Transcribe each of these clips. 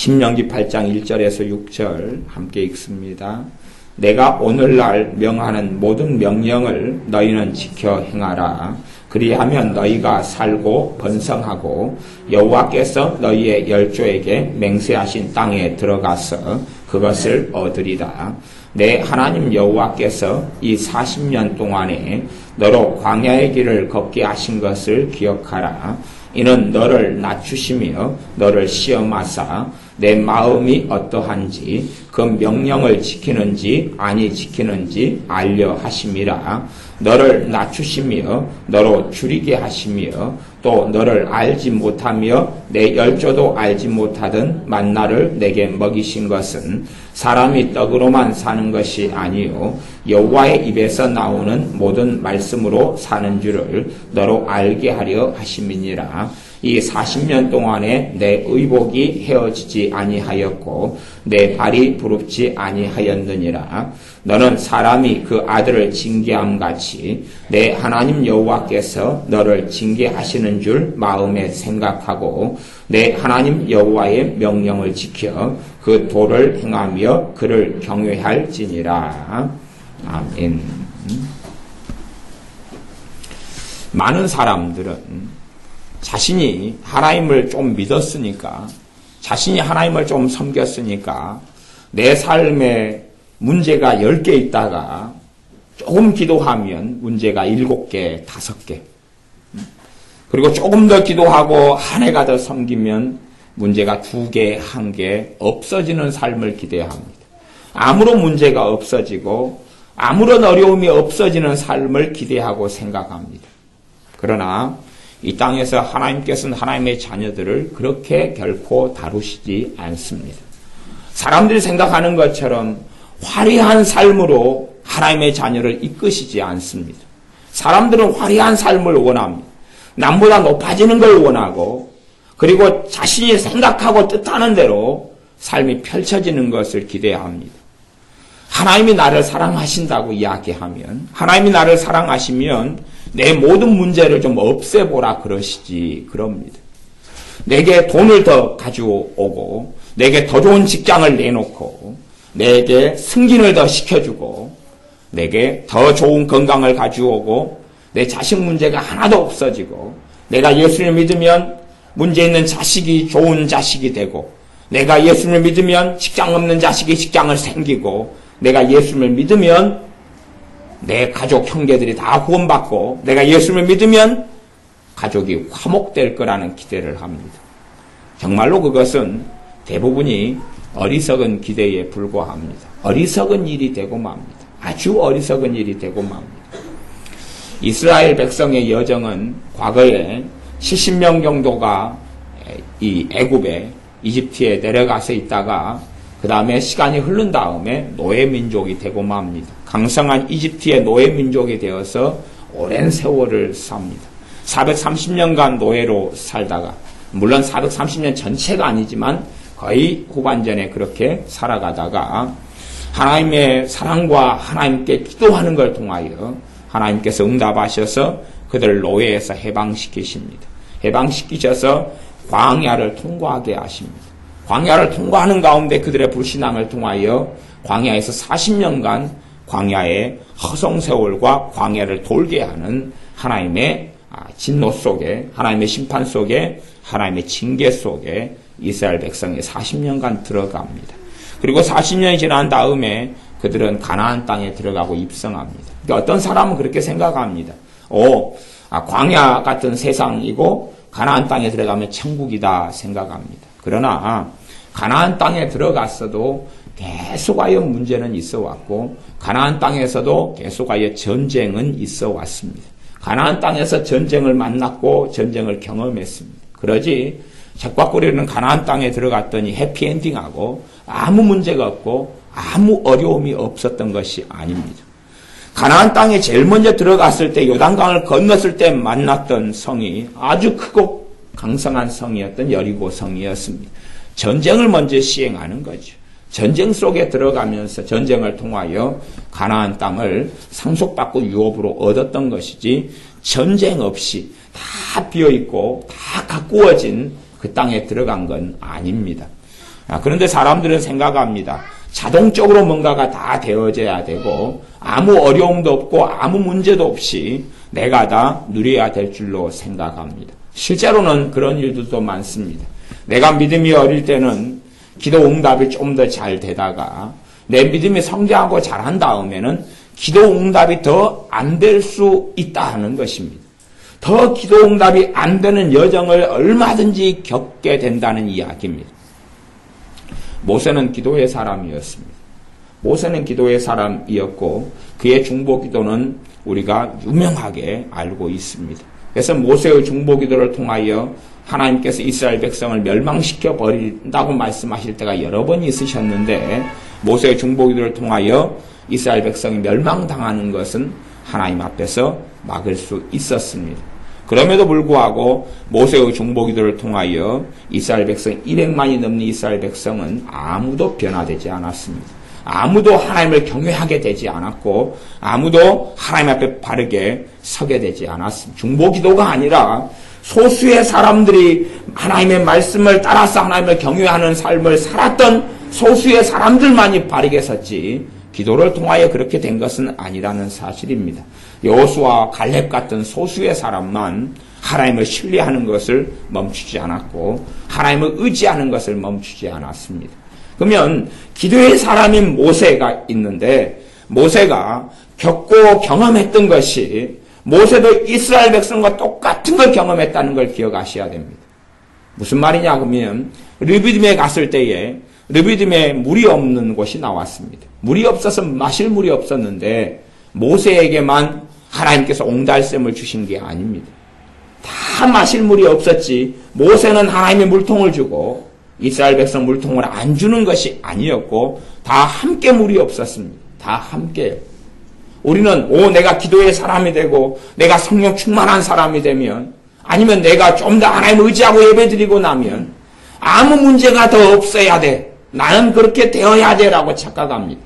신명기 8장 1절에서 6절 함께 읽습니다. 내가 오늘날 명하는 모든 명령을 너희는 지켜 행하라. 그리하면 너희가 살고 번성하고 여호와께서 너희의 열조에게 맹세하신 땅에 들어가서 그것을 얻으리라. 내 하나님 여호와께서 이 40년 동안에 너로 광야의 길을 걷게 하신 것을 기억하라. 이는 너를 낮추시며 너를 시험하사 내 마음이 어떠한지 그 명령을 지키는지 아니 지키는지 알려 하심이라. 너를 낮추시며 너로 줄이게 하시며 또 너를 알지 못하며 내 열조도 알지 못하던 만나를 내게 먹이신 것은 사람이 떡으로만 사는 것이 아니요 여호와의 입에서 나오는 모든 말씀으로 사는 줄을 너로 알게 하려 하심이니라. 이 40년 동안에 내 의복이 헤어지지 아니하였고 내 발이 부릅지 아니하였느니라. 너는 사람이 그 아들을 징계함 같이 내 하나님 여호와께서 너를 징계하시는 줄 마음에 생각하고 내 하나님 여호와의 명령을 지켜 그 도를 행하며 그를 경외할지니라. 아멘. 많은 사람들은 자신이 하나님을 좀 믿었으니까, 자신이 하나님을 좀 섬겼으니까 내 삶에 문제가 10개 있다가 조금 기도하면 문제가 7개, 5개. 그리고 조금 더 기도하고 한 해가 더 섬기면 문제가 2개, 1개 없어지는 삶을 기대합니다. 아무런 문제가 없어지고 아무런 어려움이 없어지는 삶을 기대하고 생각합니다. 그러나 이 땅에서 하나님께서는 하나님의 자녀들을 그렇게 결코 다루시지 않습니다. 사람들이 생각하는 것처럼 화려한 삶으로 하나님의 자녀를 이끄시지 않습니다. 사람들은 화려한 삶을 원합니다. 남보다 높아지는 걸 원하고 그리고 자신이 생각하고 뜻하는 대로 삶이 펼쳐지는 것을 기대합니다. 하나님이 나를 사랑하신다고 이야기하면 하나님이 나를 사랑하시면 내 모든 문제를 좀 없애보라 그러시지 그럽니다. 내게 돈을 더 가져오고 내게 더 좋은 직장을 내놓고 내게 승진을 더 시켜주고 내게 더 좋은 건강을 가져오고 내 자식 문제가 하나도 없어지고 내가 예수를 믿으면 문제 있는 자식이 좋은 자식이 되고 내가 예수를 믿으면 직장 없는 자식이 직장을 생기고 내가 예수를 믿으면 내 가족 형제들이 다 구원받고 내가 예수를 믿으면 가족이 화목될 거라는 기대를 합니다. 정말로 그것은 대부분이 어리석은 기대에 불과합니다. 어리석은 일이 되고 맙니다. 아주 어리석은 일이 되고 맙니다. 이스라엘 백성의 여정은 과거에 70명 정도가 이 애굽에 이집트에 내려가서 있다가 그 다음에 시간이 흐른 다음에 노예민족이 되고 맙니다. 강성한 이집트의 노예민족이 되어서 오랜 세월을 삽니다. 430년간 노예로 살다가 물론 430년 전체가 아니지만 거의 후반전에 그렇게 살아가다가 하나님의 사랑과 하나님께 기도하는 걸 통하여 하나님께서 응답하셔서 그들을 노예에서 해방시키십니다. 해방시키셔서 광야를 통과하게 하십니다. 광야를 통과하는 가운데 그들의 불신앙을 통하여 광야에서 40년간 광야의 허송세월과 광야를 돌게 하는 하나님의 진노 속에 하나님의 심판 속에 하나님의 징계 속에 이스라엘 백성이 40년간 들어갑니다. 그리고 40년이 지난 다음에 그들은 가나안 땅에 들어가고 입성합니다. 그러니까 어떤 사람은 그렇게 생각합니다. 광야 같은 세상이고 가나안 땅에 들어가면 천국이다 생각합니다. 그러나 가나안 땅에 들어갔어도 계속하여 문제는 있어 왔고 가나안 땅에서도 계속하여 전쟁은 있어 왔습니다. 가나안 땅에서 전쟁을 만났고 전쟁을 경험했습니다. 그러지 적박거리는 가나안 땅에 들어갔더니 해피엔딩하고 아무 문제가 없고 아무 어려움이 없었던 것이 아닙니다. 가나안 땅에 제일 먼저 들어갔을 때 요단강을 건넜을 때 만났던 성이 아주 크고 강성한 성이었던 여리고 성이었습니다. 전쟁을 먼저 시행하는 거죠. 전쟁 속에 들어가면서 전쟁을 통하여 가나안 땅을 상속받고 유업으로 얻었던 것이지 전쟁 없이 다 비어있고 다 가꾸어진 그 땅에 들어간 건 아닙니다. 그런데 사람들은 생각합니다. 자동적으로 뭔가가 다 되어져야 되고 아무 어려움도 없고 아무 문제도 없이 내가 다 누려야 될 줄로 생각합니다. 실제로는 그런 일들도 많습니다. 내가 믿음이 어릴 때는 기도 응답이 좀 더 잘 되다가 내 믿음이 성장하고 잘한 다음에는 기도 응답이 더 안 될 수 있다 하는 것입니다. 더 기도 응답이 안 되는 여정을 얼마든지 겪게 된다는 이야기입니다. 모세는 기도의 사람이었습니다. 모세는 기도의 사람이었고 그의 중보기도는 우리가 유명하게 알고 있습니다. 그래서 모세의 중보기도를 통하여 하나님께서 이스라엘 백성을 멸망시켜 버린다고 말씀하실 때가 여러 번 있으셨는데 모세의 중보기도를 통하여 이스라엘 백성이 멸망당하는 것은 하나님 앞에서 막을 수 있었습니다. 그럼에도 불구하고 모세의 중보기도를 통하여 이스라엘 백성 100만이 넘는 이스라엘 백성은 아무도 변화되지 않았습니다. 아무도 하나님을 경외하게 되지 않았고 아무도 하나님 앞에 바르게 서게 되지 않았습니다. 중보기도가 아니라 소수의 사람들이 하나님의 말씀을 따라서 하나님을 경외하는 삶을 살았던 소수의 사람들만이 바르게 섰지 기도를 통하여 그렇게 된 것은 아니라는 사실입니다. 여호수아와 갈렙 같은 소수의 사람만 하나님을 신뢰하는 것을 멈추지 않았고 하나님을 의지하는 것을 멈추지 않았습니다. 그러면 기도의 사람인 모세가 있는데 모세가 겪고 경험했던 것이 모세도 이스라엘 백성과 똑같은 걸 경험했다는 걸 기억하셔야 됩니다. 무슨 말이냐 그러면 르비딤에 갔을 때에 르비딤에 물이 없는 곳이 나왔습니다. 물이 없어서 마실 물이 없었는데 모세에게만 하나님께서 옹달샘을 주신 게 아닙니다. 다 마실 물이 없었지 모세는 하나님의 물통을 주고 이스라엘 백성 물통을 안 주는 것이 아니었고 다 함께 물이 없었습니다. 다 함께요. 우리는 내가 기도의 사람이 되고 내가 성령 충만한 사람이 되면 아니면 내가 좀 더 하나님을 의지하고 예배드리고 나면 아무 문제가 더 없어야 돼. 나는 그렇게 되어야 돼라고 착각합니다.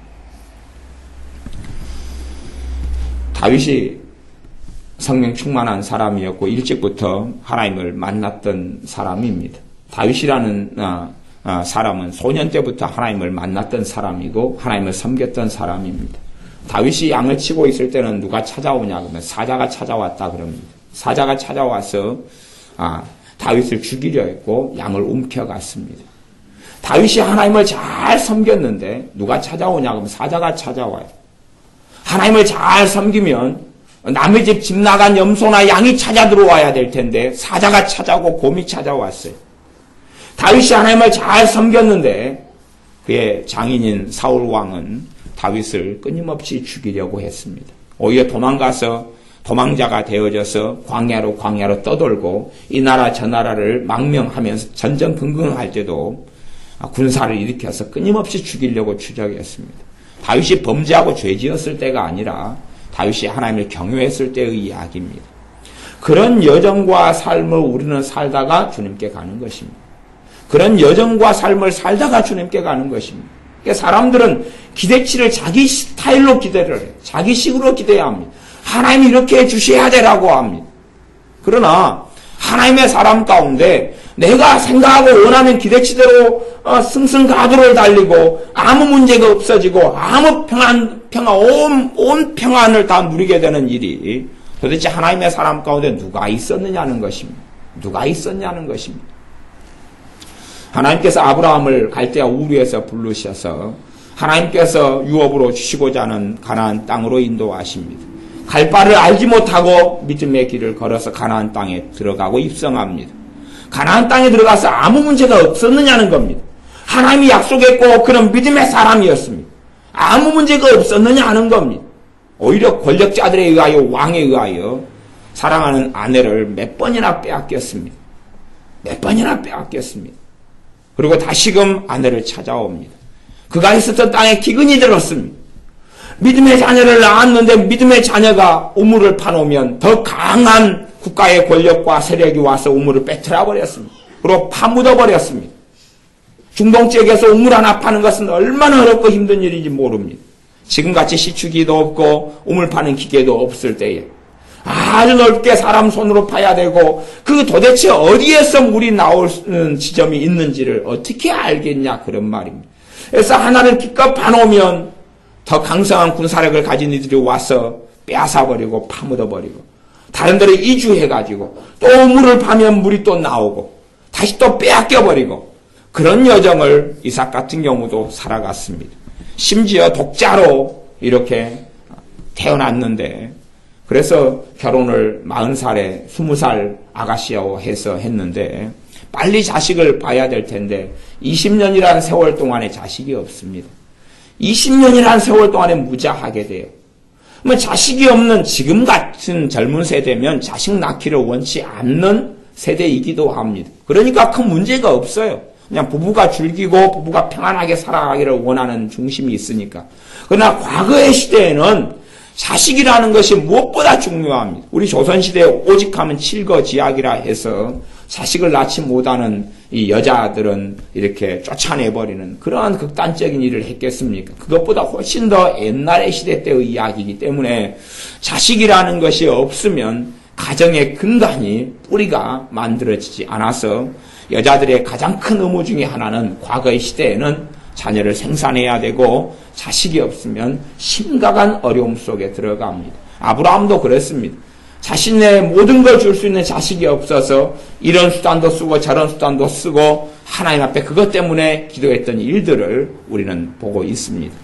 다윗이 성령 충만한 사람이었고 일찍부터 하나님을 만났던 사람입니다. 다윗이라는 사람은 소년 때부터 하나님을 만났던 사람이고 하나님을 섬겼던 사람입니다. 다윗이 양을 치고 있을 때는 누가 찾아오냐 그러면 사자가 찾아왔다 그럽니다. 사자가 찾아와서 다윗을 죽이려 했고 양을 움켜갔습니다. 다윗이 하나님을 잘 섬겼는데 누가 찾아오냐 그러면 사자가 찾아와요. 하나님을 잘 섬기면 남의 집 나간 염소나 양이 찾아 들어와야 될 텐데 사자가 찾아오고 곰이 찾아왔어요. 다윗이 하나님을 잘 섬겼는데 그의 장인인 사울 왕은 다윗을 끊임없이 죽이려고 했습니다. 오히려 도망가서 도망자가 되어져서 광야로 떠돌고 이 나라 저 나라를 망명하면서 전전긍긍할 때도 군사를 일으켜서 끊임없이 죽이려고 추적했습니다. 다윗이 범죄하고 죄지었을 때가 아니라 다윗이 하나님을 경외했을 때의 이야기입니다. 그런 여정과 삶을 우리는 살다가 주님께 가는 것입니다. 그런 여정과 삶을 살다가 주님께 가는 것입니다. 그러니까 사람들은 기대치를 자기 스타일로 기대를 해요. 자기 식으로 기대해야 합니다. 하나님이 이렇게 해주셔야 되라고 합니다. 그러나 하나님의 사람 가운데 내가 생각하고 원하는 기대치대로 승승가도를 달리고 아무 문제가 없어지고 아무 온 평안을 다 누리게 되는 일이 도대체 하나님의 사람 가운데 누가 있었느냐는 것입니다. 누가 있었냐는 것입니다. 하나님께서 아브라함을 갈대아 우르에서 부르셔서 하나님께서 유업으로 주시고자 하는 가나안 땅으로 인도하십니다. 갈 바를 알지 못하고 믿음의 길을 걸어서 가나안 땅에 들어가고 입성합니다. 가나안 땅에 들어가서 아무 문제가 없었느냐는 겁니다. 하나님이 약속했고 그런 믿음의 사람이었습니다. 아무 문제가 없었느냐 하는 겁니다. 오히려 권력자들에 의하여 왕에 의하여 사랑하는 아내를 몇 번이나 빼앗겼습니다. 몇 번이나 빼앗겼습니다. 그리고 다시금 아내를 찾아옵니다. 그가 있었던 땅에 기근이 들었습니다. 믿음의 자녀를 낳았는데 믿음의 자녀가 우물을 파놓으면 더 강한 국가의 권력과 세력이 와서 우물을 빼트려 버렸습니다. 그리고 파묻어 버렸습니다. 중동 지역에서 우물 하나 파는 것은 얼마나 어렵고 힘든 일인지 모릅니다. 지금같이 시추기도 없고 우물 파는 기계도 없을 때에 아주 넓게 사람 손으로 파야 되고 그 도대체 어디에서 물이 나오는 지점이 있는지를 어떻게 알겠냐 그런 말입니다. 그래서 하나를 기껏 파놓으면 더 강성한 군사력을 가진 이들이 와서 빼앗아버리고 파묻어버리고 다른 데로 이주해가지고 또 물을 파면 물이 또 나오고 다시 또 빼앗겨버리고 그런 여정을 이삭 같은 경우도 살아갔습니다. 심지어 독자로 이렇게 태어났는데 그래서 결혼을 40살에 20살 아가씨하고 해서 했는데 빨리 자식을 봐야 될 텐데 20년이라는 세월 동안에 자식이 없습니다. 20년이라는 세월 동안에 무자하게 돼요. 뭐 자식이 없는 지금 같은 젊은 세대면 자식 낳기를 원치 않는 세대이기도 합니다. 그러니까 큰 문제가 없어요. 그냥 부부가 즐기고 부부가 평안하게 살아가기를 원하는 중심이 있으니까. 그러나 과거의 시대에는 자식이라는 것이 무엇보다 중요합니다. 우리 조선시대에 오직하면 칠거지약이라 해서 자식을 낳지 못하는 이 여자들은 이렇게 쫓아내버리는 그러한 극단적인 일을 했겠습니까? 그것보다 훨씬 더 옛날의 시대 때의 이야기이기 때문에 자식이라는 것이 없으면 가정의 근간이 뿌리가 만들어지지 않아서 여자들의 가장 큰 의무 중에 하나는 과거의 시대에는 자녀를 생산해야 되고 자식이 없으면 심각한 어려움 속에 들어갑니다. 아브라함도 그랬습니다. 자신의 모든 걸 줄 수 있는 자식이 없어서 이런 수단도 쓰고 저런 수단도 쓰고 하나님 앞에 그것 때문에 기도했던 일들을 우리는 보고 있습니다.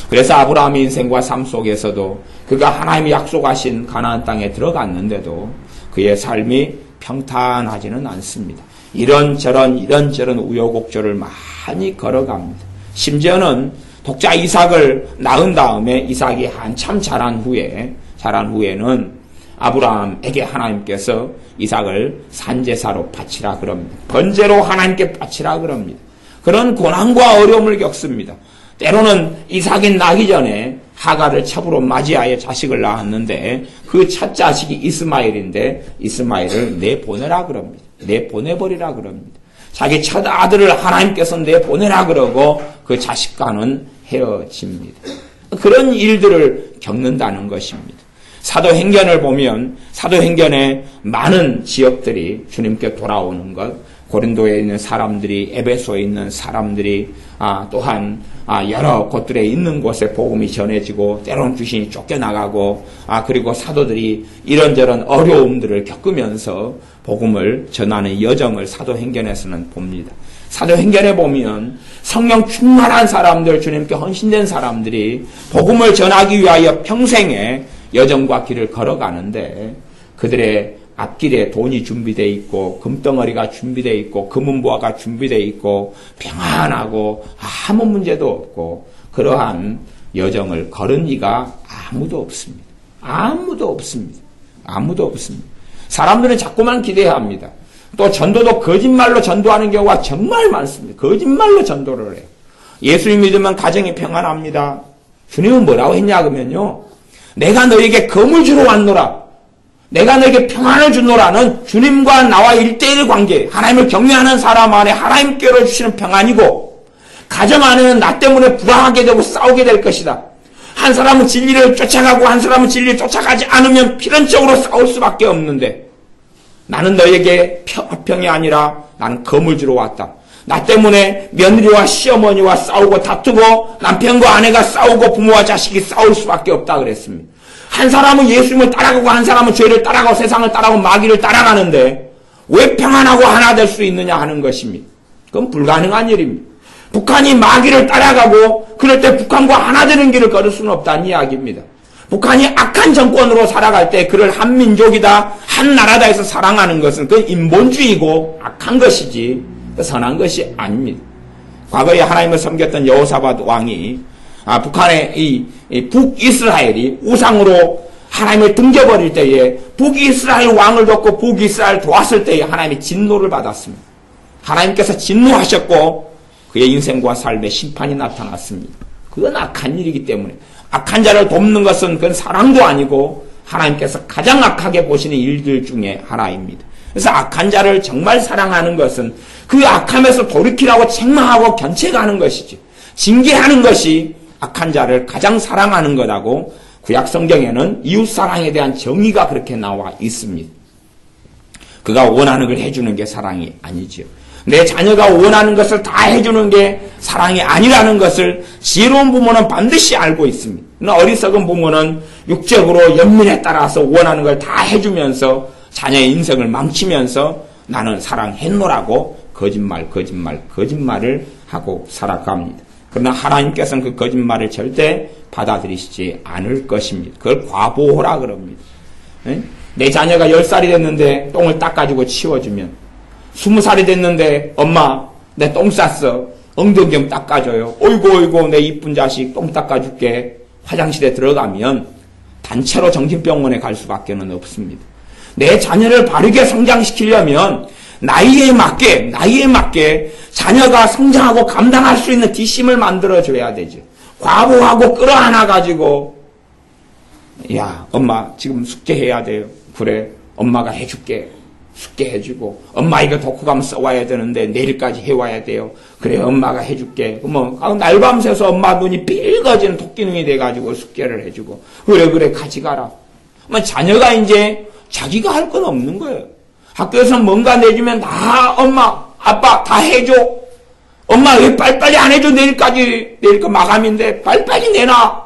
그래서 아브라함의 인생과 삶 속에서도 그가 하나님이 약속하신 가나안 땅에 들어갔는데도 그의 삶이 평탄하지는 않습니다. 이런저런 우여곡절을 많이 걸어갑니다. 심지어는 독자 이삭을 낳은 다음에 이삭이 한참 자란 후에는 아브라함에게 하나님께서 이삭을 산제사로 바치라 그럽니다. 번제로 하나님께 바치라 그럽니다. 그런 고난과 어려움을 겪습니다. 때로는 이삭이 나기 전에 하갈을 첩으로 맞이하여 자식을 낳았는데 그 첫 자식이 이스마엘인데 이스마엘을 내보내라 그럽니다. 내보내버리라 그럽니다. 자기 첫 아들을 하나님께서 내보내라 그러고 그 자식과는 헤어집니다. 그런 일들을 겪는다는 것입니다. 사도행전을 보면 사도행전에 많은 지역들이 주님께 돌아오는 것, 고린도에 있는 사람들이, 에베소에 있는 사람들이 또한 여러 곳들에 있는 곳에 복음이 전해지고 때로는 귀신이 쫓겨나가고 그리고 사도들이 이런저런 어려움들을 겪으면서 복음을 전하는 여정을 사도행전에서는 봅니다. 사도행전에 보면 성령 충만한 사람들, 주님께 헌신된 사람들이 복음을 전하기 위하여 평생의 여정과 길을 걸어가는데 그들의 앞길에 돈이 준비되어 있고 금덩어리가 준비되어 있고 금은보화가 준비되어 있고 평안하고 아무 문제도 없고 그러한 여정을 걸은 이가 아무도 없습니다. 아무도 없습니다. 아무도 없습니다. 사람들은 자꾸만 기대합니다. 또 전도도 거짓말로 전도하는 경우가 정말 많습니다. 거짓말로 전도를 해요. 예수님 믿으면 가정이 평안합니다. 주님은 뭐라고 했냐 그러면요. 내가 너에게 검을 주러 왔노라. 내가 너에게 평안을 주노라는 주님과 나와 1대1 관계, 하나님을 경외하는 사람 안에 하나님께로 주시는 평안이고 가정 안에는 나 때문에 불안하게 되고 싸우게 될 것이다. 한 사람은 진리를 쫓아가고 한 사람은 진리를 쫓아가지 않으면 필연적으로 싸울 수밖에 없는데 나는 너에게 화평이 아니라 나는 검을 주러 왔다. 나 때문에 며느리와 시어머니와 싸우고 다투고 남편과 아내가 싸우고 부모와 자식이 싸울 수밖에 없다 그랬습니다. 한 사람은 예수님을 따라가고 한 사람은 죄를 따라가고 세상을 따라가고 마귀를 따라가는데 왜 평안하고 하나 될 수 있느냐 하는 것입니다. 그건 불가능한 일입니다. 북한이 마귀를 따라가고 그럴 때 북한과 하나 되는 길을 걸을 수는 없다는 이야기입니다. 북한이 악한 정권으로 살아갈 때 그를 한 민족이다, 한 나라다 해서 사랑하는 것은 그건 인본주의고 악한 것이지 선한 것이 아닙니다. 과거에 하나님을 섬겼던 여호사밧 왕이 북한의 이 북이스라엘이 우상으로 하나님을 등져버릴 때에 북이스라엘 왕을 돕고 북이스라엘 도왔을 때에 하나님이 진노를 받았습니다. 하나님께서 진노하셨고 그의 인생과 삶에 심판이 나타났습니다. 그건 악한 일이기 때문에 악한 자를 돕는 것은 그건 사랑도 아니고 하나님께서 가장 악하게 보시는 일들 중에 하나입니다. 그래서 악한 자를 정말 사랑하는 것은 그 악함에서 돌이키라고 책망하고 견책하는 것이지 징계하는 것이 악한 자를 가장 사랑하는 거라고 구약 성경에는 이웃사랑에 대한 정의가 그렇게 나와 있습니다. 그가 원하는 걸 해주는 게 사랑이 아니죠. 내 자녀가 원하는 것을 다 해주는 게 사랑이 아니라는 것을 지혜로운 부모는 반드시 알고 있습니다. 그러나 어리석은 부모는 육적으로 연민에 따라서 원하는 걸 다 해주면서 자녀의 인생을 망치면서 나는 사랑했노라고 거짓말을 하고 살아갑니다. 그러나 하나님께서는 그 거짓말을 절대 받아들이시지 않을 것입니다. 그걸 과보호라 그럽니다. 내 자녀가 10살이 됐는데 똥을 닦아주고 치워주면, 20살이 됐는데 엄마 내 똥 쌌어, 엉덩이 좀 닦아줘요, 어이구 내 이쁜 자식 똥 닦아줄게, 화장실에 들어가면 단체로 정신병원에 갈 수밖에 없습니다. 내 자녀를 바르게 성장시키려면 나이에 맞게 자녀가 성장하고 감당할 수 있는 뒷심을 만들어줘야 되죠. 과보하고 끌어안아가지고, 야 엄마 지금 숙제해야 돼요. 그래 엄마가 해줄게. 숙제해주고, 엄마 이거 독후감 써와야 되는데 내일까지 해와야 돼요. 그래 엄마가 해줄게. 그러면 날밤 새서 엄마 눈이 삘거지는 토끼눈이 돼가지고 숙제를 해주고, 그래 같이 가라. 그러면 자녀가 이제 자기가 할 건 없는 거예요. 학교에서 뭔가 내주면 다 엄마 아빠 다 해줘. 엄마 왜 빨리빨리 안 해줘? 내일 거 마감인데 빨리빨리 내놔.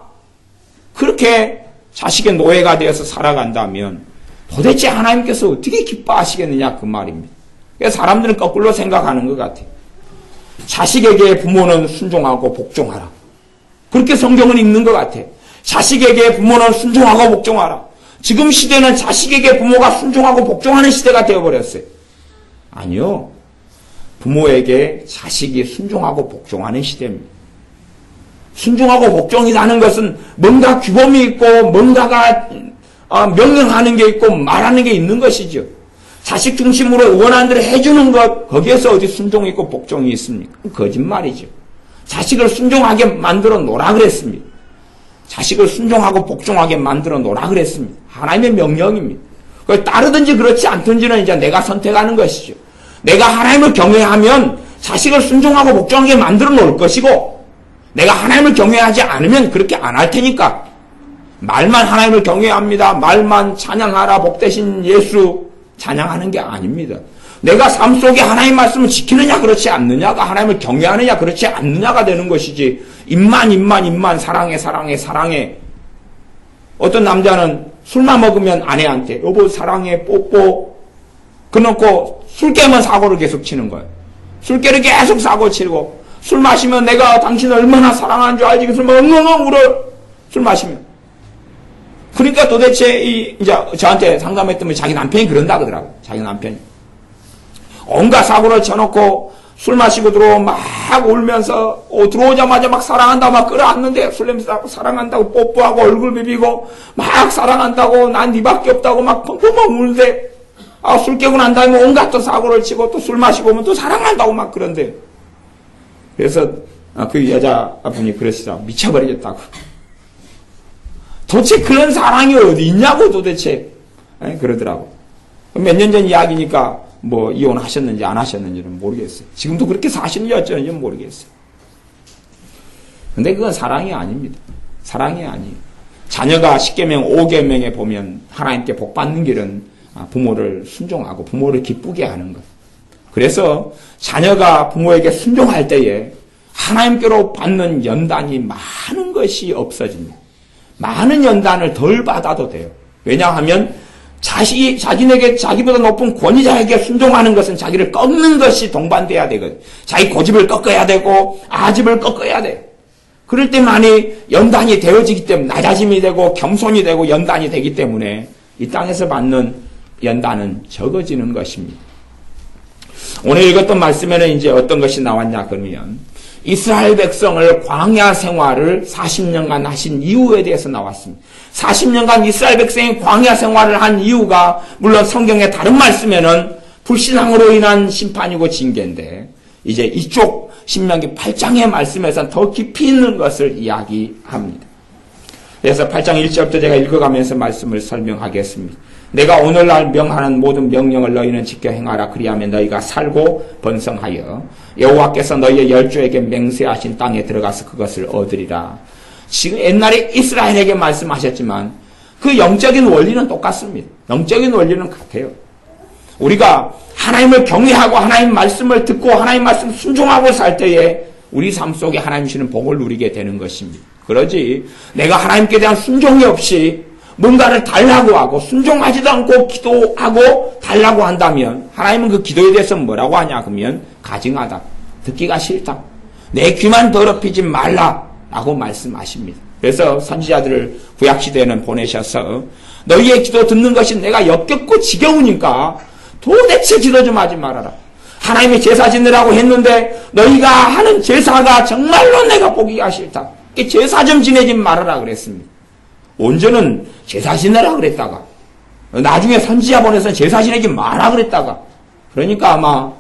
그렇게 자식의 노예가 되어서 살아간다면 도대체 하나님께서 어떻게 기뻐하시겠느냐 그 말입니다. 그래서 사람들은 거꾸로 생각하는 것 같아요. 자식에게 부모는 순종하고 복종하라. 그렇게 성경은 읽는 것 같아요. 자식에게 부모는 순종하고 복종하라. 지금 시대는 자식에게 부모가 순종하고 복종하는 시대가 되어버렸어요. 아니요. 부모에게 자식이 순종하고 복종하는 시대입니다. 순종하고 복종이라는 것은 뭔가 규범이 있고 뭔가가 명령하는 게 있고 말하는 게 있는 것이죠. 자식 중심으로 원하는 대로 해주는 것, 거기에서 어디 순종이 있고 복종이 있습니까? 거짓말이죠. 자식을 순종하게 만들어 놓으라 그랬습니다. 자식을 순종하고 복종하게 만들어 놓으라 그랬습니다. 하나님의 명령입니다. 그걸 따르든지 그렇지 않든지는 이제 내가 선택하는 것이죠. 내가 하나님을 경외하면 자식을 순종하고 복종하게 만들어 놓을 것이고, 내가 하나님을 경외하지 않으면 그렇게 안 할 테니까, 말만 하나님을 경외합니다, 말만 찬양하라, 복되신 예수 찬양하는 게 아닙니다. 내가 삶 속에 하나님 말씀을 지키느냐 그렇지 않느냐가 하나님을 경외하느냐 그렇지 않느냐가 되는 것이지, 입만 사랑해. 어떤 남자는 술만 먹으면 아내한테 여보 사랑해 뽀뽀 그놓고 술 깨면 사고를 계속 치는 거예요. 술 깨를 계속 사고 치고, 술 마시면 내가 당신을 얼마나 사랑하는 줄 알지? 술 먹으면 엉엉 울어. 술 마시면. 그러니까 도대체 이제 저한테 상담했던 분이 자기 남편이 그런다 그러더라고요. 자기 남편이. 온갖 사고를 쳐놓고 술 마시고 들어오면 막 울면서 들어오자마자 막 사랑한다고 막 끌어안는데, 술 냄새 나고 사랑한다고 뽀뽀하고 얼굴 비비고 막 사랑한다고 난 니밖에 없다고 막 펑펑 울는데, 술 깨고 난 다음에 온갖 또 사고를 치고 또 술 마시고 오면 또 사랑한다고 막 그런데, 그래서 그 여자분이 그러시더라고. 미쳐버리겠다고. 도대체 그런 사랑이 어디 있냐고 도대체 그러더라고. 몇 년 전 이야기니까 뭐 이혼하셨는지 안 하셨는지는 모르겠어요. 지금도 그렇게 사시는지 어쩌는지는 모르겠어요. 근데 그건 사랑이 아닙니다. 사랑이 아니에요. 자녀가 10계명 5계명에 보면 하나님께 복받는 길은 부모를 순종하고 부모를 기쁘게 하는 것. 그래서 자녀가 부모에게 순종할 때에 하나님께로 받는 연단이 많은 것이 없어집니다. 많은 연단을 덜 받아도 돼요. 왜냐하면 자신에게 자기보다 높은 권위자에게 순종하는 것은 자기를 꺾는 것이 동반돼야 되거든. 자기 고집을 꺾어야 되고 아집을 꺾어야 돼. 그럴 때만이 연단이 되어지기 때문에, 낮아짐이 되고 겸손이 되고 연단이 되기 때문에 이 땅에서 받는 연단은 적어지는 것입니다. 오늘 읽었던 말씀에는 이제 어떤 것이 나왔냐 그러면, 이스라엘 백성을 광야 생활을 40년간 하신 이유에 대해서 나왔습니다. 40년간 이스라엘 백성이 광야 생활을 한 이유가 물론 성경의 다른 말씀에는 불신앙으로 인한 심판이고 징계인데, 이제 이쪽 신명기 8장의 말씀에서는 더 깊이 있는 것을 이야기합니다. 그래서 8장 1절부터 제가 읽어가면서 말씀을 설명하겠습니다. 내가 오늘날 명하는 모든 명령을 너희는 지켜 행하라. 그리하면 너희가 살고 번성하여 여호와께서 너희의 열조에게 맹세하신 땅에 들어가서 그것을 얻으리라. 지금 옛날에 이스라엘에게 말씀하셨지만 그 영적인 원리는 똑같습니다. 영적인 원리는 같아요. 우리가 하나님을 경외하고 하나님 말씀을 듣고 하나님 말씀 순종하고 살 때에 우리 삶 속에 하나님 주시는 복을 누리게 되는 것입니다. 그러지 내가 하나님께 대한 순종이 없이 뭔가를 달라고 하고 순종하지도 않고 기도하고 달라고 한다면 하나님은 그 기도에 대해서 뭐라고 하냐 그러면 가증하다, 듣기가 싫다, 내 귀만 더럽히지 말라라고 말씀하십니다. 그래서 선지자들을 구약시대에는 보내셔서 너희의 기도 듣는 것이 내가 역겹고 지겨우니까 도대체 기도 좀 하지 말아라. 하나님의 제사 지내라고 했는데 너희가 하는 제사가 정말로 내가 보기가 싫다. 제사 좀 지내지 말아라 그랬습니다. 온전은 제사 지내라 그랬다가 나중에 선지자 보내서 제사 지내지 마라 그랬다가 그러니까 아마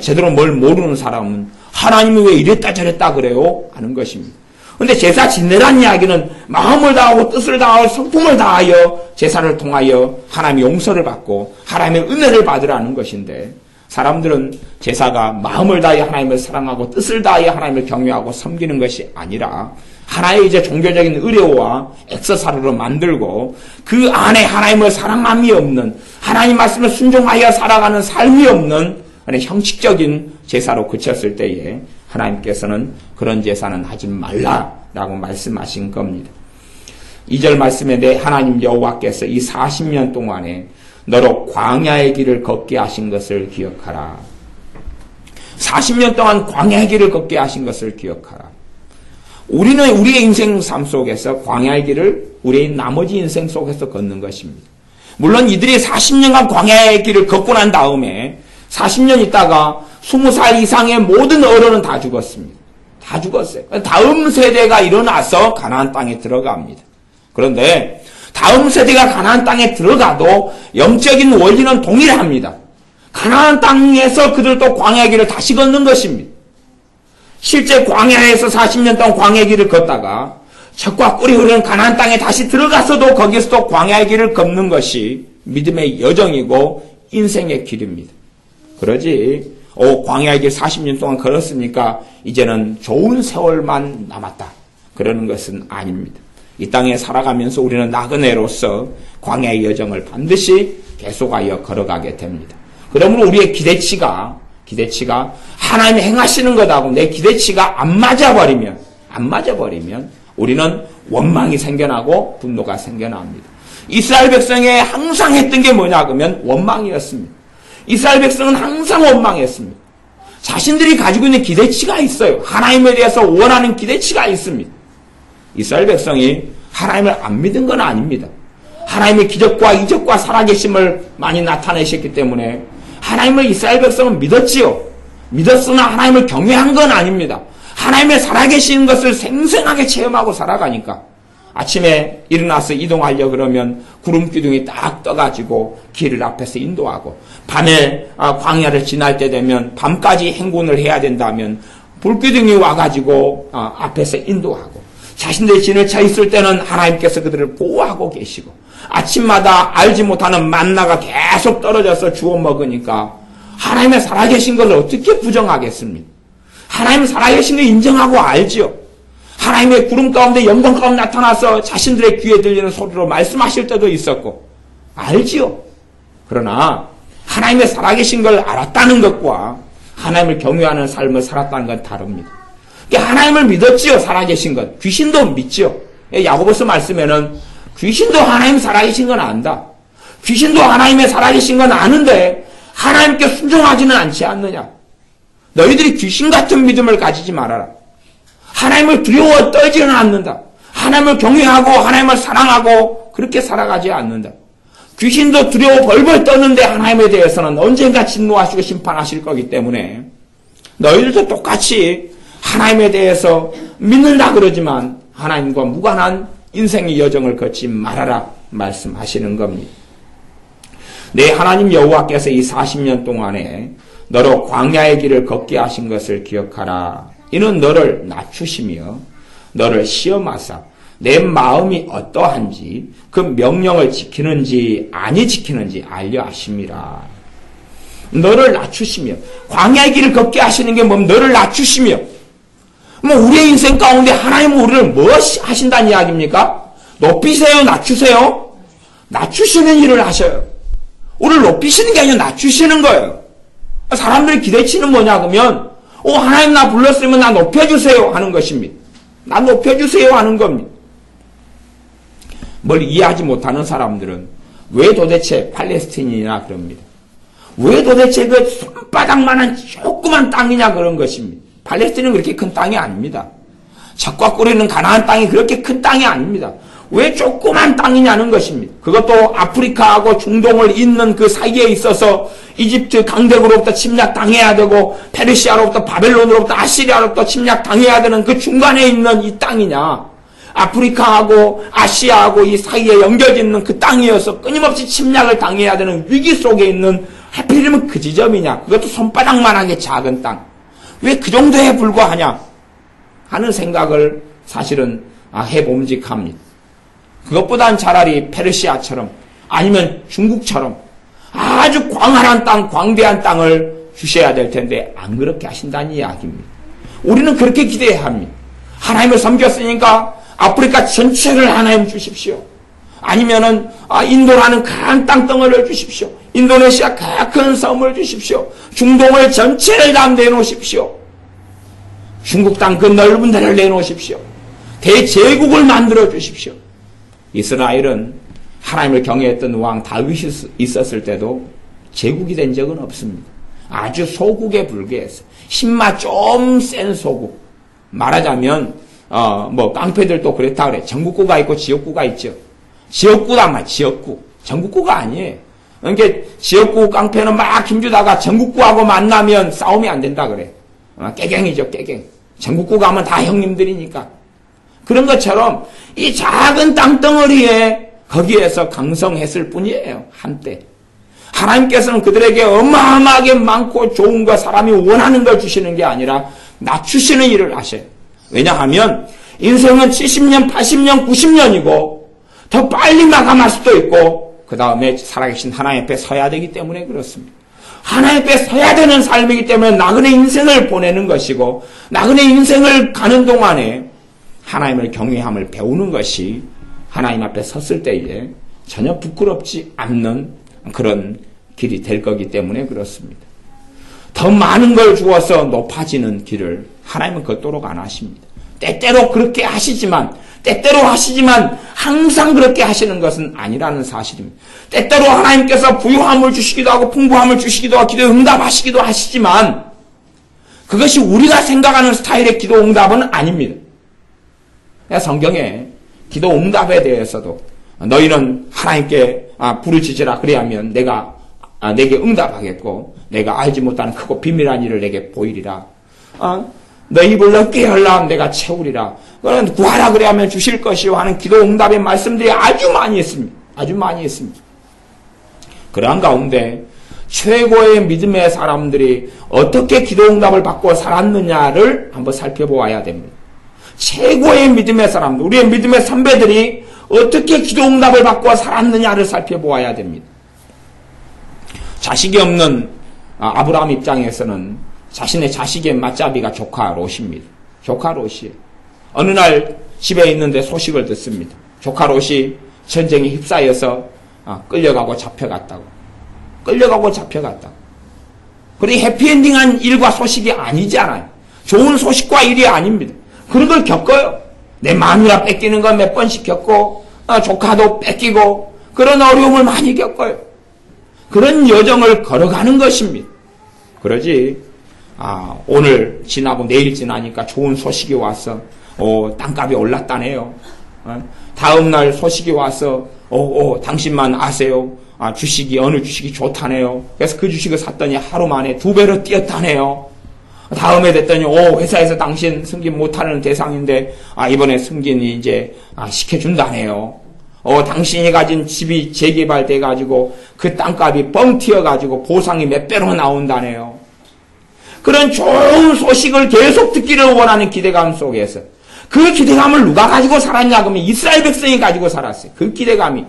제대로 뭘 모르는 사람은 하나님이 왜 이랬다 저랬다 그래요? 하는 것입니다. 그런데 제사 지내란 이야기는 마음을 다하고 뜻을 다하고 성품을 다하여 제사를 통하여 하나님의 용서를 받고 하나님의 은혜를 받으라는 것인데 사람들은 제사가 마음을 다하여 하나님을 사랑하고 뜻을 다하여 하나님을 경외하고 섬기는 것이 아니라 하나의 이제 종교적인 의례와 액세서리로 만들고 그 안에 하나님을 사랑함이 없는 하나님 말씀을 순종하여 살아가는 삶이 없는 형식적인 제사로 그쳤을 때에 하나님께서는 그런 제사는 하지 말라라고 말씀하신 겁니다. 2절 말씀에 내 하나님 여호와께서 이 40년 동안에 너로 광야의 길을 걷게 하신 것을 기억하라. 40년 동안 광야의 길을 걷게 하신 것을 기억하라. 우리는 우리의 인생 삶 속에서 광야의 길을 우리의 나머지 인생 속에서 걷는 것입니다. 물론 이들이 40년간 광야의 길을 걷고 난 다음에 40년 있다가 20살 이상의 모든 어른은 다 죽었습니다. 다 죽었어요. 다음 세대가 일어나서 가나안 땅에 들어갑니다. 그런데 다음 세대가 가나안 땅에 들어가도 영적인 원리는 동일합니다. 가나안 땅에서 그들도 광야의 길을 다시 걷는 것입니다. 실제 광야에서 40년 동안 광야의 길을 걷다가 젖과 꿀이 흐르는 가나안 땅에 다시 들어가서도 거기서도 광야의 길을 걷는 것이 믿음의 여정이고 인생의 길입니다. 그러지 광야의 길 40년 동안 걸었으니까 이제는 좋은 세월만 남았다. 그러는 것은 아닙니다. 이 땅에 살아가면서 우리는 나그네로서 광야의 여정을 반드시 계속하여 걸어가게 됩니다. 그러므로 우리의 기대치가 하나님이 행하시는 것하고 내 기대치가 안 맞아버리면 우리는 원망이 생겨나고 분노가 생겨납니다. 이스라엘 백성이 항상 했던 게 뭐냐 그러면 원망이었습니다. 이스라엘 백성은 항상 원망했습니다. 자신들이 가지고 있는 기대치가 있어요. 하나님에 대해서 원하는 기대치가 있습니다. 이스라엘 백성이 하나님을 안 믿은 건 아닙니다. 하나님의 기적과 이적과 살아계심을 많이 나타내셨기 때문에 하나님을 이스라엘 백성은 믿었지요. 믿었으나 하나님을 경외한 건 아닙니다. 하나님의 살아계신 것을 생생하게 체험하고 살아가니까 아침에 일어나서 이동하려 그러면 구름 기둥이 딱 떠가지고 길을 앞에서 인도하고 밤에 광야를 지날 때 되면 밤까지 행군을 해야 된다면 불기둥이 와가지고 앞에서 인도하고 자신들이 지내쳐 있을 때는 하나님께서 그들을 보호하고 계시고 아침마다 알지 못하는 만나가 계속 떨어져서 주워 먹으니까 하나님의 살아계신 걸 어떻게 부정하겠습니까? 하나님 살아계신 걸 인정하고 알지요. 하나님의 구름 가운데 영광 가운데 나타나서 자신들의 귀에 들리는 소리로 말씀하실 때도 있었고 알지요. 그러나 하나님의 살아계신 걸 알았다는 것과 하나님을 경외하는 삶을 살았다는 건 다릅니다. 하나님을 믿었지요. 살아계신 것. 귀신도 믿지요. 야고보서 말씀에는 귀신도 하나님 살아계신 건 안다. 귀신도 하나님의 살아계신 건 아는데 하나님께 순종하지는 않지 않느냐. 너희들이 귀신 같은 믿음을 가지지 말아라. 하나님을 두려워 떨지는 않는다. 하나님을 경외하고 하나님을 사랑하고 그렇게 살아가지 않는다. 귀신도 두려워 벌벌 떠는데 하나님에 대해서는 언젠가 진노하시고 심판하실 거기 때문에 너희들도 똑같이 하나님에 대해서 믿는다 그러지만 하나님과 무관한 인생의 여정을 걷지 말아라 말씀하시는 겁니다. 내 하나님 여호와께서 이 40년 동안에 너로 광야의 길을 걷게 하신 것을 기억하라. 이는 너를 낮추시며 너를 시험하사 내 마음이 어떠한지 그 명령을 지키는지 아니 지키는지 알려 하심이라. 너를 낮추시며 광야의 길을 걷게 하시는 게 뭡니까? 너를 낮추시며 뭐 우리의 인생 가운데 하나님은 우리를 뭐 하신다는 이야기입니까? 높이세요? 낮추세요? 낮추시는 일을 하셔요. 우리를 높이시는 게 아니라 낮추시는 거예요. 사람들의 기대치는 뭐냐 그러면 하나님 나 불렀으면 나 높여주세요 하는 것입니다. 나 높여주세요 하는 겁니다. 뭘 이해하지 못하는 사람들은 왜 도대체 팔레스틴이냐 그럽니다. 왜 도대체 그 손바닥만한 조그만 땅이냐 그런 것입니다. 팔레스틴은 그렇게 큰 땅이 아닙니다. 적과 꿀이는 가나안 땅이 그렇게 큰 땅이 아닙니다. 왜 조그만 땅이냐는 것입니다. 그것도 아프리카하고 중동을 잇는 그 사이에 있어서 이집트 강대국으로부터 침략당해야 되고 페르시아로부터 바벨론으로부터 아시리아로부터 침략당해야 되는 그 중간에 있는 이 땅이냐, 아프리카하고 아시아하고 이 사이에 연결짓는 그 땅이어서 끊임없이 침략을 당해야 되는 위기 속에 있는 하필이면 그 지점이냐, 그것도 손바닥만하게 작은 땅, 왜 그 정도에 불과하냐 하는 생각을 사실은 해봄직합니다. 그것보단 차라리 페르시아처럼 아니면 중국처럼 아주 광활한 땅, 광대한 땅을 주셔야 될 텐데 안 그렇게 하신다는 이야기입니다. 우리는 그렇게 기대해야 합니다. 하나님을 섬겼으니까 아프리카 전체를 하나님 주십시오. 아니면은 인도라는 큰 땅덩어리를 주십시오. 인도네시아 큰 섬을 주십시오. 중동을 전체를 다 내놓으십시오. 중국 땅 그 넓은 데를 내놓으십시오. 대제국을 만들어 주십시오. 이스라엘은 하나님을 경외했던 왕 다윗이 있었을 때도 제국이 된 적은 없습니다. 아주 소국에 불과했어요. 힘맛 좀 센 소국. 말하자면 깡패들도 그랬다 그래. 전국구가 있고 지역구가 있죠. 지역구다 말 지역구. 전국구가 아니에요. 그러니까 지역구 깡패는 막 힘주다가 전국구하고 만나면 싸움이 안 된다 그래. 깨갱이죠, 깨갱. 전국구가 하면 다 형님들이니까. 그런 것처럼 이 작은 땅덩어리에 거기에서 강성했을 뿐이에요. 한때. 하나님께서는 그들에게 어마어마하게 많고 좋은 거, 사람이 원하는 걸 주시는 게 아니라 낮추시는 일을 하셔요. 왜냐하면 인생은 70년, 80년, 90년이고 더 빨리 마감할 수도 있고 그 다음에 살아계신 하나님 앞에 서야 되기 때문에 그렇습니다. 하나님 앞에 서야 되는 삶이기 때문에 나그네 인생을 보내는 것이고 나그네 인생을 가는 동안에 하나님을 경외함을 배우는 것이 하나님 앞에 섰을 때에 전혀 부끄럽지 않는 그런 길이 될 거기 때문에 그렇습니다. 더 많은 걸 주어서 높아지는 길을 하나님은 그토록 안 하십니다. 때때로 그렇게 하시지만 항상 그렇게 하시는 것은 아니라는 사실입니다. 때때로 하나님께서 부유함을 주시기도 하고 풍부함을 주시기도 하고 기도 응답하시기도 하시지만 그것이 우리가 생각하는 스타일의 기도 응답은 아닙니다. 성경에 기도 응답에 대해서도 너희는 하나님께 부르짖으라 그래야면 내가 내게 응답하겠고 내가 알지 못하는 크고 비밀한 일을 내게 보이리라. 너 입을 넓게 열라 내가 채우리라. 그는 구하라 그래야면 주실 것이요 하는 기도 응답의 말씀들이 아주 많이 있습니다. 아주 많이 있습니다. 그러한 가운데 최고의 믿음의 사람들이 어떻게 기도 응답을 받고 살았느냐를 한번 살펴보아야 됩니다. 최고의 믿음의 사람들, 우리의 믿음의 선배들이 어떻게 기도 응답을 받고 살았느냐를 살펴보아야 됩니다. 자식이 없는 아브라함 입장에서는 자신의 자식의 맞잡이가 조카 롯입니다. 조카 롯이 어느 날 집에 있는데 소식을 듣습니다. 조카 롯이 전쟁에 휩싸여서 끌려가고 잡혀갔다고. 그리 해피엔딩한 일과 소식이 아니잖아요. 좋은 소식과 일이 아닙니다. 그런 걸 겪어요. 내 마누라 뺏기는 거 몇 번씩 겪고 조카도 뺏기고 그런 어려움을 많이 겪어요. 그런 여정을 걸어가는 것입니다. 그러지 오늘 지나고 내일 지나니까 좋은 소식이 와서 땅값이 올랐다네요. 다음 날 소식이 와서 당신만 아세요. 주식이 어느 주식이 좋다네요. 그래서 그 주식을 샀더니 하루 만에 2배로 뛰었다네요. 다음에 됐더니 회사에서 당신 승진 못하는 대상인데 이번에 승진이 이제 시켜준다네요. 당신이 가진 집이 재개발돼 가지고 그 땅값이 뻥 튀어 가지고 보상이 몇 배로 나온다네요. 그런 좋은 소식을 계속 듣기를 원하는 기대감 속에서 그 기대감을 누가 가지고 살았냐 그러면 이스라엘 백성이 가지고 살았어요. 그 기대감이.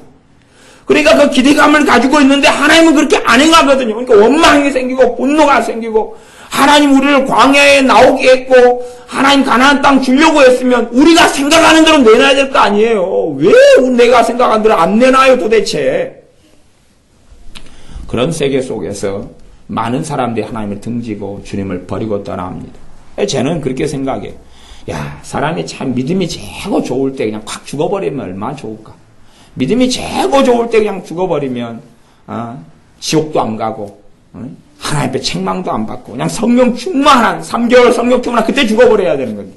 그러니까 그 기대감을 가지고 있는데 하나님은 그렇게 안 행하거든요. 그러니까 원망이 생기고 분노가 생기고 하나님 우리를 광야에 나오게 했고 하나님 가나안 땅 주려고 했으면 우리가 생각하는 대로 내놔야 될 거 아니에요. 왜 내가 생각한 대로 안 내놔요 도대체. 그런 세계 속에서 많은 사람들이 하나님을 등지고 주님을 버리고 떠납니다. 저는 그렇게 생각해요. 야, 사람이 참 믿음이 최고 좋을 때 그냥 확 죽어버리면 얼마나 좋을까. 믿음이 최고 좋을 때 그냥 죽어버리면 지옥도 안 가고 하나님 앞에 책망도 안 받고 그냥 성령 충만한 3개월 성령 충만한 그때 죽어버려야 되는 겁니다.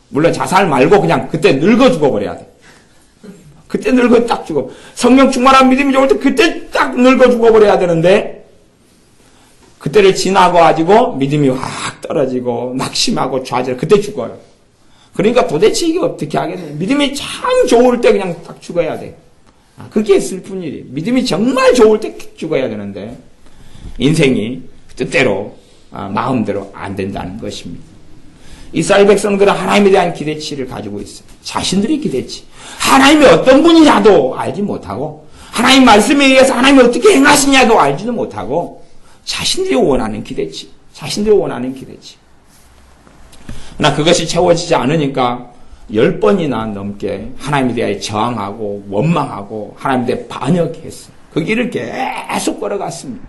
물론 자살 말고 그냥 그때 늙어 죽어버려야 돼. 그때 늙어 딱 죽어. 성령 충만한 믿음이 좋을 때 그때 딱 늙어 죽어버려야 되는데 그때를 지나고 가지고 믿음이 확 떨어지고 낙심하고 좌절 그때 죽어요. 그러니까 도대체 이게 어떻게 하겠냐. 믿음이 참 좋을 때 그냥 딱 죽어야 돼. 그게 슬픈 일이에요. 믿음이 정말 좋을 때 죽어야 되는데 인생이 뜻대로 마음대로 안 된다는 것입니다. 이스라엘 백성들은 하나님에 대한 기대치를 가지고 있어요. 자신들의 기대치. 하나님이 어떤 분이냐도 알지 못하고 하나님 말씀에 의해서 하나님이 어떻게 행하시냐도 알지도 못하고 자신들이 원하는 기대치. 자신들이 원하는 기대치. 그러나 그것이 채워지지 않으니까 10번이나 넘게 하나님에 대하여 저항하고 원망하고 하나님에 대해 반역했어요. 그 길을 계속 걸어갔습니다.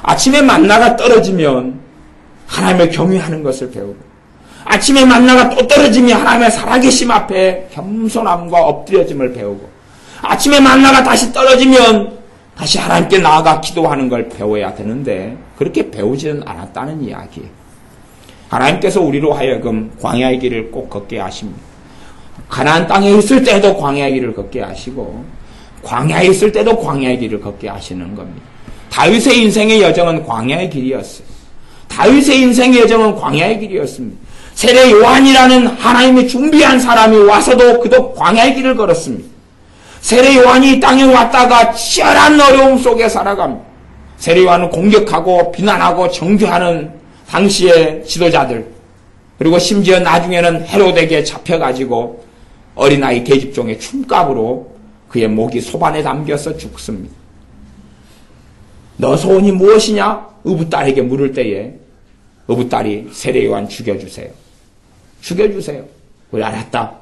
아침에 만나가 떨어지면 하나님을 경외하는 것을 배우고 아침에 만나가 또 떨어지면 하나님의 살아계심 앞에 겸손함과 엎드려짐을 배우고 아침에 만나가 다시 떨어지면 다시 하나님께 나아가 기도하는 걸 배워야 되는데 그렇게 배우지는 않았다는 이야기예요. 하나님께서 우리로 하여금 광야의 길을 꼭 걷게 하십니다. 가나안 땅에 있을 때도 광야의 길을 걷게 하시고 광야에 있을 때도 광야의 길을 걷게 하시는 겁니다. 다윗의 인생의 여정은 광야의 길이었어요. 다윗의 인생의 여정은 광야의 길이었습니다. 세례 요한이라는 하나님이 준비한 사람이 와서도 그도 광야의 길을 걸었습니다. 세례 요한이 이 땅에 왔다가 치열한 어려움 속에 살아갑니다. 세례 요한은 공격하고 비난하고 정죄하는 당시의 지도자들 그리고 심지어 나중에는 헤롯에게 잡혀가지고 어린아이 계집종의 춤값으로 그의 목이 소반에 담겨서 죽습니다. 너 소원이 무엇이냐? 어부딸에게 물을 때에 어부딸이 세례 요한 죽여주세요. 죽여주세요. 그래 알았다.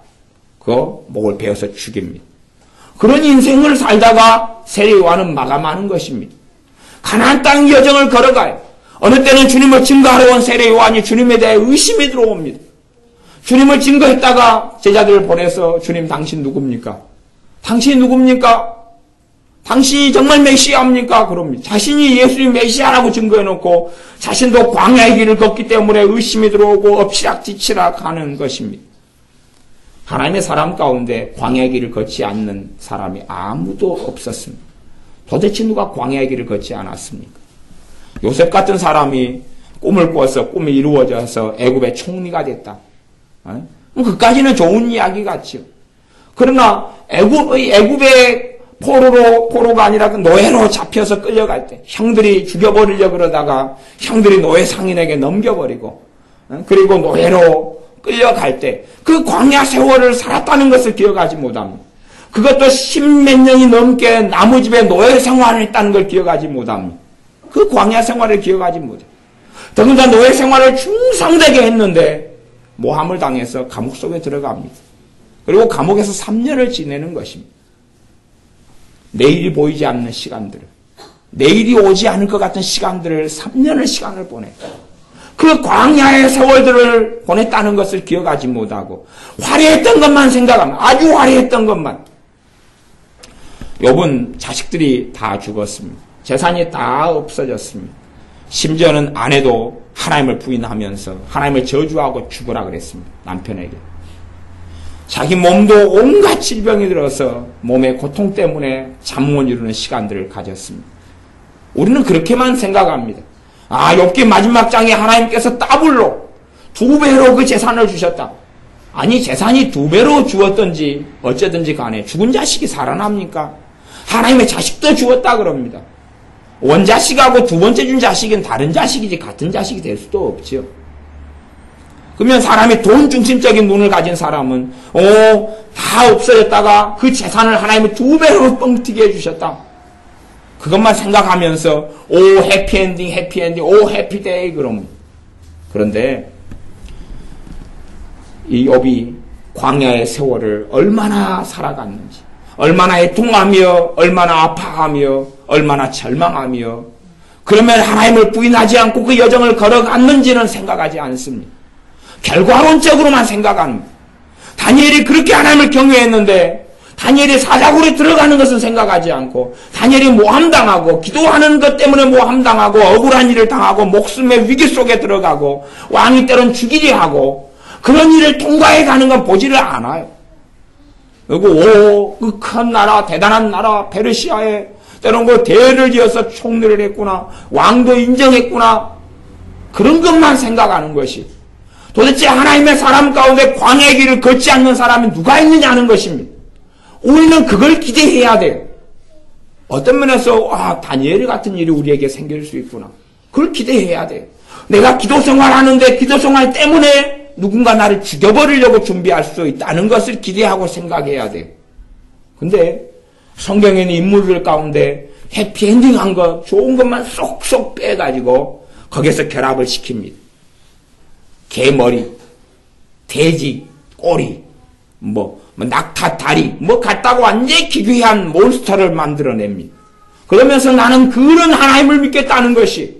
그 목을 베어서 죽입니다. 그런 인생을 살다가 세례 요한은 마감하는 것입니다. 가나안 땅 여정을 걸어가요. 어느 때는 주님을 증거하러 온 세례 요한이 주님에 대해 의심이 들어옵니다. 주님을 증거했다가 제자들을 보내서 주님 당신 누굽니까? 당신이 누굽니까? 당신이 정말 메시아입니까? 그럽니다. 자신이 예수님 메시아라고 증거해놓고 자신도 광야의 길을 걷기 때문에 의심이 들어오고 엎치락뒤치락 하는 것입니다. 하나님의 사람 가운데 광야의 길을 걷지 않는 사람이 아무도 없었습니다. 도대체 누가 광야의 길을 걷지 않았습니까? 요셉 같은 사람이 꿈을 꿔서 꿈이 이루어져서 애굽의 총리가 됐다. 그까지는 좋은 이야기 같죠. 그러나 애굽의 포로가 아니라 노예로 잡혀서 끌려갈 때 형들이 죽여버리려고 그러다가 형들이 노예 상인에게 넘겨버리고 그리고 노예로 끌려갈 때 그 광야 세월을 살았다는 것을 기억하지 못합니다. 그것도 십몇 년이 넘게 나무집에 노예 생활을 했다는 걸 기억하지 못합니다. 그 광야 생활을 기억하지 못해요. 더군다나 노예 생활을 충성되게 했는데 모함을 당해서 감옥 속에 들어갑니다. 그리고 감옥에서 3년을 지내는 것입니다. 내일이 보이지 않는 시간들을, 내일이 오지 않을 것 같은 시간들을 3년의 시간을 보내요. 그 광야의 세월들을 보냈다는 것을 기억하지 못하고 화려했던 것만 생각하면 아주 화려했던 것만. 욥은 자식들이 다 죽었습니다. 재산이 다 없어졌습니다. 심지어는 아내도 하나님을 부인하면서 하나님을 저주하고 죽으라 그랬습니다. 남편에게. 자기 몸도 온갖 질병이 들어서 몸의 고통 때문에 잠 못 이루는 시간들을 가졌습니다. 우리는 그렇게만 생각합니다. 욥기 마지막 장에 하나님께서 더블로 2배로 그 재산을 주셨다. 아니 재산이 2배로 주었든지 어쩌든지 간에 죽은 자식이 살아납니까? 하나님의 자식도 주었다 그럽니다. 원자식하고 두 번째 준 자식은 다른 자식이지 같은 자식이 될 수도 없지요. 그러면 사람이 돈 중심적인 눈을 가진 사람은 다 없어졌다가 그 재산을 하나님이 2배로 뻥튀기 해주셨다. 그것만 생각하면서 해피엔딩 오 해피데이 그럼 그런데 이 욥이 광야의 세월을 얼마나 살아갔는지, 얼마나 애통하며, 얼마나 아파하며, 얼마나 절망하며, 그러면 하나님을 부인하지 않고 그 여정을 걸어갔는지는 생각하지 않습니다. 결과론적으로만 생각합니다. 다니엘이 그렇게 하나님을 경외했는데 다니엘이 사자굴에 들어가는 것은 생각하지 않고, 다니엘이 모함당하고 기도하는 것 때문에 모함당하고 억울한 일을 당하고 목숨의 위기 속에 들어가고 왕이 때론 죽이려 하고 그런 일을 통과해 가는 건 보지를 않아요. 그리고 그 큰 나라, 대단한 나라 페르시아에 때론 그 대를 지어서 총리를 했구나, 왕도 인정했구나, 그런 것만 생각하는 것이, 도대체 하나님의 사람 가운데 광야의 길을 걷지 않는 사람이 누가 있느냐는 것입니다. 우리는 그걸 기대해야 돼요. 어떤 면에서 다니엘 같은 일이 우리에게 생길 수 있구나, 그걸 기대해야 돼요. 내가 기도 생활하는데 기도 생활 때문에 누군가 나를 죽여버리려고 준비할 수 있다는 것을 기대하고 생각해야 돼요. 근데 성경에 있는 인물들 가운데 해피엔딩한 것, 좋은 것만 쏙쏙 빼가지고 거기서 결합을 시킵니다. 개머리, 돼지 꼬리, 낙타 다리, 같다고 완전히 기괴한 몬스터를 만들어냅니다. 그러면서 나는 그런 하나님을 믿겠다는 것이,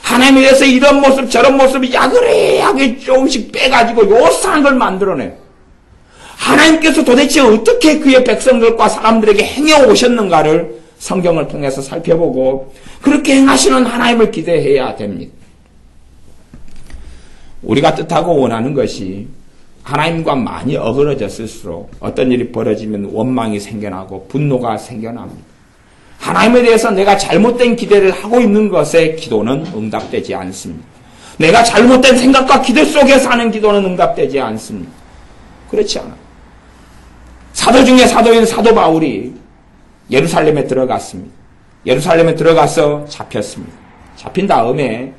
하나님에 대해서 이런 모습 저런 모습 야그레하게 조금씩 빼가지고 요상한 걸 만들어내요. 하나님께서 도대체 어떻게 그의 백성들과 사람들에게 행해 오셨는가를 성경을 통해서 살펴보고 그렇게 행하시는 하나님을 기대해야 됩니다. 우리가 뜻하고 원하는 것이 하나님과 많이 어그러졌을수록 어떤 일이 벌어지면 원망이 생겨나고 분노가 생겨납니다. 하나님에 대해서 내가 잘못된 기대를 하고 있는 것에 기도는 응답되지 않습니다. 내가 잘못된 생각과 기대 속에서 하는 기도는 응답되지 않습니다. 그렇지 않아요. 사도 중에 사도인 사도 바울이 예루살렘에 들어갔습니다. 예루살렘에 들어가서 잡혔습니다. 잡힌 다음에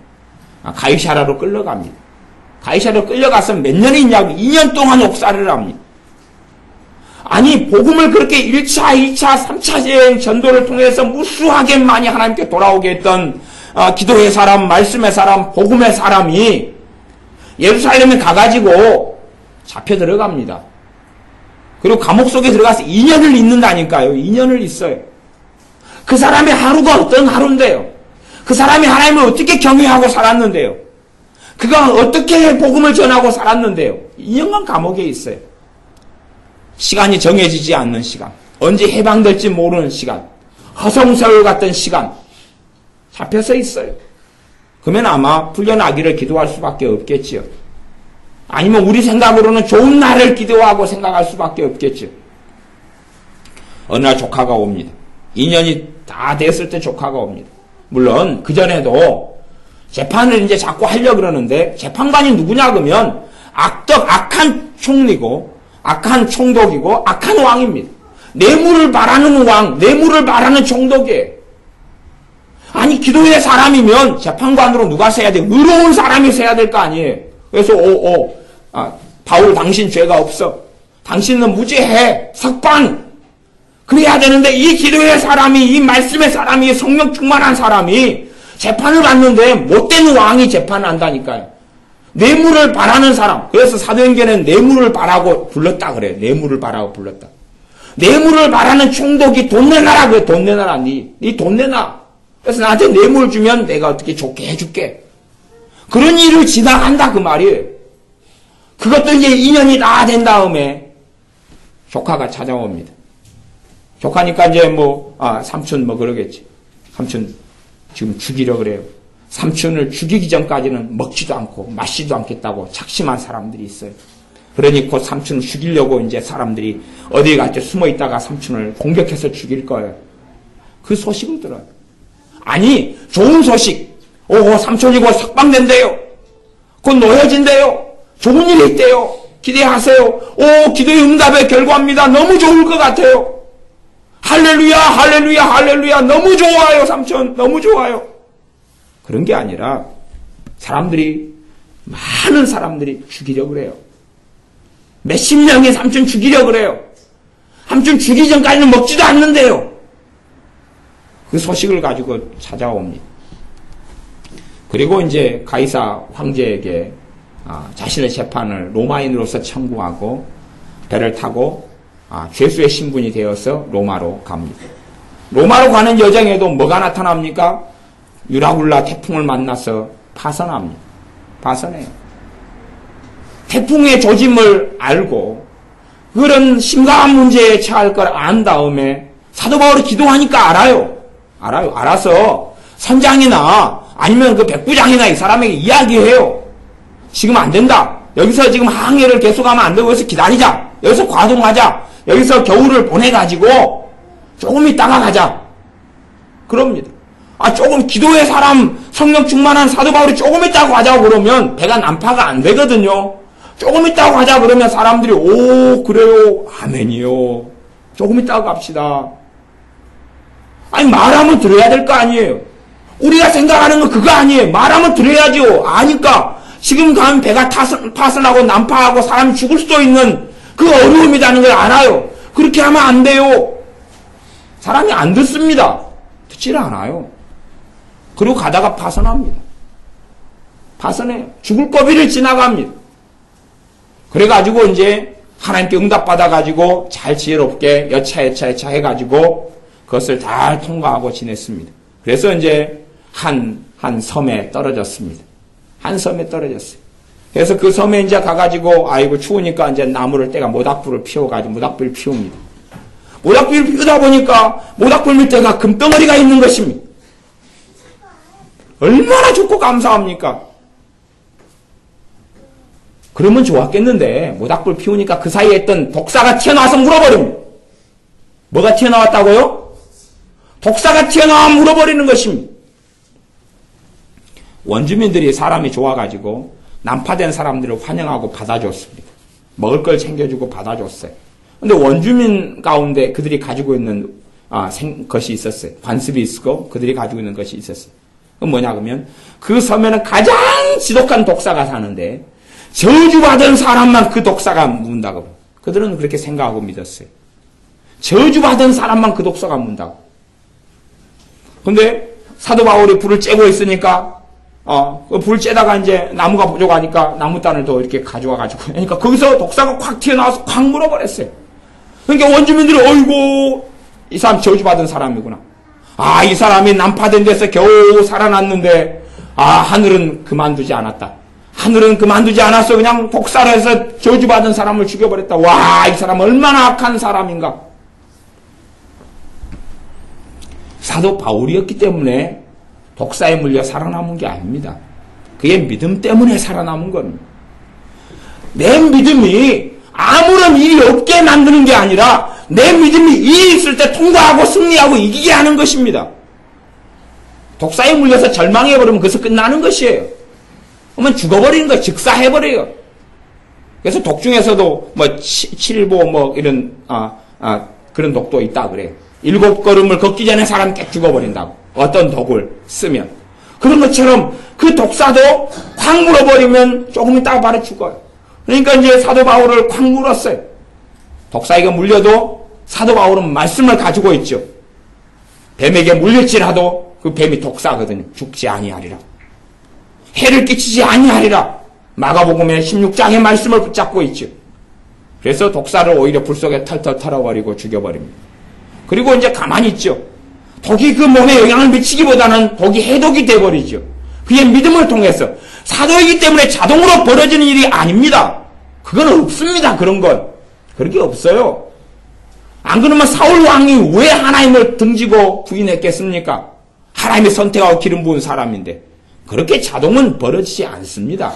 가이사랴로 끌려갑니다. 가이사랴로 끌려가서 몇 년이 있냐고 2년 동안 옥살이를 합니다. 아니, 복음을 그렇게 1차, 2차, 3차 여행 전도를 통해서 무수하게 많이 하나님께 돌아오게 했던 기도의 사람, 말씀의 사람, 복음의 사람이 예루살렘에 가가지고 잡혀 들어갑니다. 그리고 감옥 속에 들어가서 2년을 있는다니까요. 2년을 있어요. 그 사람의 하루가 어떤 하루인데요. 그 사람이 하나님을 어떻게 경외하고 살았는데요. 그가 어떻게 복음을 전하고 살았는데요. 2년간 감옥에 있어요. 시간이 정해지지 않는 시간, 언제 해방될지 모르는 시간, 허송세월 같은 시간 잡혀서 있어요. 그러면 아마 풀려나기를 기도할 수밖에 없겠지요. 아니면 우리 생각으로는 좋은 날을 기도하고 생각할 수밖에 없겠죠. 어느 날 조카가 옵니다. 2년이 다 됐을 때 조카가 옵니다. 물론 그전에도 재판을 이제 자꾸 하려고 그러는데, 재판관이 누구냐 그러면 악한 총리고 악한 총독이고 악한 왕입니다. 뇌물을 바라는 왕, 뇌물을 바라는 총독이에요. 아니, 기도의 사람이면 재판관으로 누가 서야 돼? 의로운 사람이 서야 될 거 아니에요. 그래서 바울 당신 죄가 없어. 당신은 무죄해. 석방. 그래야 되는데 이 기도의 사람이, 이 말씀의 사람이, 성령 충만한 사람이 재판을 받는데 못된 왕이 재판을 한다니까요. 뇌물을 바라는 사람. 그래서 사도행전에는 뇌물을 바라고 불렀다 그래요. 뇌물을 바라고 불렀다. 뇌물을 바라는 총독이 돈 내놔라 그래. 돈 내놔라. 니 돈 내놔. 그래서 나한테 뇌물 주면 내가 어떻게 좋게 해줄게. 그런 일을 지나간다 그 말이에요. 그것도 이제 2년이 다 된 다음에 조카가 찾아옵니다. 조카니까 이제 삼촌 그러겠지. 삼촌 지금 죽이려고 그래요. 삼촌을 죽이기 전까지는 먹지도 않고 마시지도 않겠다고 작심한 사람들이 있어요. 그러니 곧 삼촌을 죽이려고 이제 사람들이 어디에 갈지 숨어 있다가 삼촌을 공격해서 죽일 거예요. 그 소식을 들어요. 아니, 좋은 소식. 삼촌이 곧 석방된대요. 곧 놓여진대요. 좋은 일이 있대요. 기대하세요. 기도의 응답의 결과입니다. 너무 좋을 것 같아요. 할렐루야, 할렐루야, 할렐루야. 너무 좋아요, 삼촌. 너무 좋아요. 그런 게 아니라 많은 사람들이 죽이려고 그래요. 몇십 명의 삼촌 죽이려고 그래요. 삼촌 죽이기 전까지는 먹지도 않는데요. 그 소식을 가지고 찾아옵니다. 그리고 이제 가이사 황제에게 자신의 재판을 로마인으로서 청구하고 배를 타고 죄수의 신분이 되어서 로마로 갑니다. 로마로 가는 여정에도 뭐가 나타납니까? 유라굴라 태풍을 만나서 파선합니다. 파선해요. 태풍의 조짐을 알고 그런 심각한 문제에 처할 걸 안 다음에 사도 바울이 기도하니까 알아서 선장이나 아니면 그 백부장이나 이 사람에게 이야기해요. 지금 안 된다. 여기서 지금 항해를 계속하면 안 되고 여기서 기다리자. 여기서 과동하자. 여기서 겨울을 보내가지고 조금 있다가 가자. 그럽니다. 조금 기도의 사람, 성령 충만한 사도 바울이 조금 있다가 가자고 그러면 배가 난파가 안 되거든요. 조금 있다가 가자 그러면 사람들이 오 그래요 아멘이요. 조금 있다가 갑시다. 말하면 들어야 될 거 아니에요. 우리가 생각하는 건 그거 아니에요. 말하면 들어야죠. 아니까 지금 가면 배가 파선하고 난파하고 사람이 죽을 수도 있는 그 어려움이라는 걸 알아요. 그렇게 하면 안 돼요. 사람이 안 듣습니다. 듣지를 않아요. 그리고 가다가 파선합니다. 파선해요. 죽을 고비를 지나갑니다. 그래가지고 이제 하나님께 응답받아가지고 잘 지혜롭게 여차 해가지고 그것을 잘 통과하고 지냈습니다. 그래서 이제 한 섬에 떨어졌습니다. 한 섬에 떨어졌어요. 그래서 그 섬에 이제 가가지고 추우니까 이제 나무를 떼가 모닥불을 피워가지고 모닥불을 피웁니다. 모닥불을 피우다 보니까 모닥불 밑에가 금덩어리가 있는 것입니다. 얼마나 좋고 감사합니까? 그러면 좋았겠는데 모닥불 피우니까 그 사이에 있던 독사가 튀어나와서 물어버립니다. 뭐가 튀어나왔다고요? 독사가 튀어나와 물어버리는 것입니다. 원주민들이 사람이 좋아가지고 난파된 사람들을 환영하고 받아줬습니다. 먹을 걸 챙겨주고 받아줬어요. 근데 원주민 가운데 그들이 가지고 있는 것이 있었어요. 관습이 있고 그들이 가지고 있는 것이 있었어요. 그건 뭐냐 그러면 그 섬에는 가장 지독한 독사가 사는데 저주받은 사람만 그 독사가 문다고. 그들은 그렇게 생각하고 믿었어요. 저주받은 사람만 그 독사가 문다고. 근데 사도 바울이 불을 쬐고 있으니까 그 불 쬐다가 이제 나무가 부족하니까 나무단을 더 이렇게 가져와가지고 그러니까 거기서 독사가 콱 튀어나와서 콱 물어버렸어요. 그러니까 원주민들이 어이구 이 사람 저주받은 사람이구나. 이 사람이 난파된 데서 겨우 살아났는데 하늘은 그만두지 않았다. 하늘은 그만두지 않았어. 그냥 독사로 해서 저주받은 사람을 죽여버렸다. 와, 이 사람 얼마나 악한 사람인가. 사도 바울이었기 때문에 독사에 물려 살아남은 게 아닙니다. 그의 믿음 때문에 살아남은 겁니다. 내 믿음이 아무런 일이 없게 만드는 게 아니라 내 믿음이 일이 있을 때 통과하고 승리하고 이기게 하는 것입니다. 독사에 물려서 절망해버리면 그것서 끝나는 것이에요. 그러면 죽어버리는 거 즉사해버려요. 그래서 독 중에서도 칠보 이런 그런 독도 있다 그래요. 7걸음을 걷기 전에 사람 깨 죽어버린다고. 어떤 독을 쓰면. 그런 것처럼 그 독사도 콱 물어버리면 조금 있다가 바로 죽어요. 그러니까 이제 사도 바울을 콱 물었어요. 독사에게 물려도 사도 바울은 말씀을 가지고 있죠. 뱀에게 물릴지라도 그 뱀이 독사거든요. 죽지 아니하리라. 해를 끼치지 아니하리라. 마가복음의 16장의 말씀을 붙잡고 있죠. 그래서 독사를 오히려 불 속에 털털 털어버리고 죽여버립니다. 그리고 이제 가만히 있죠. 독이 그 몸에 영향을 미치기보다는 독이 해독이 돼버리죠. 그의 믿음을 통해서. 사도이기 때문에 자동으로 벌어지는 일이 아닙니다. 그건 없습니다. 그런 건. 그런 게 없어요. 안 그러면 사울 왕이 왜 하나님을 등지고 부인했겠습니까? 하나님의 선택하고 기름 부은 사람인데. 그렇게 자동은 벌어지지 않습니다.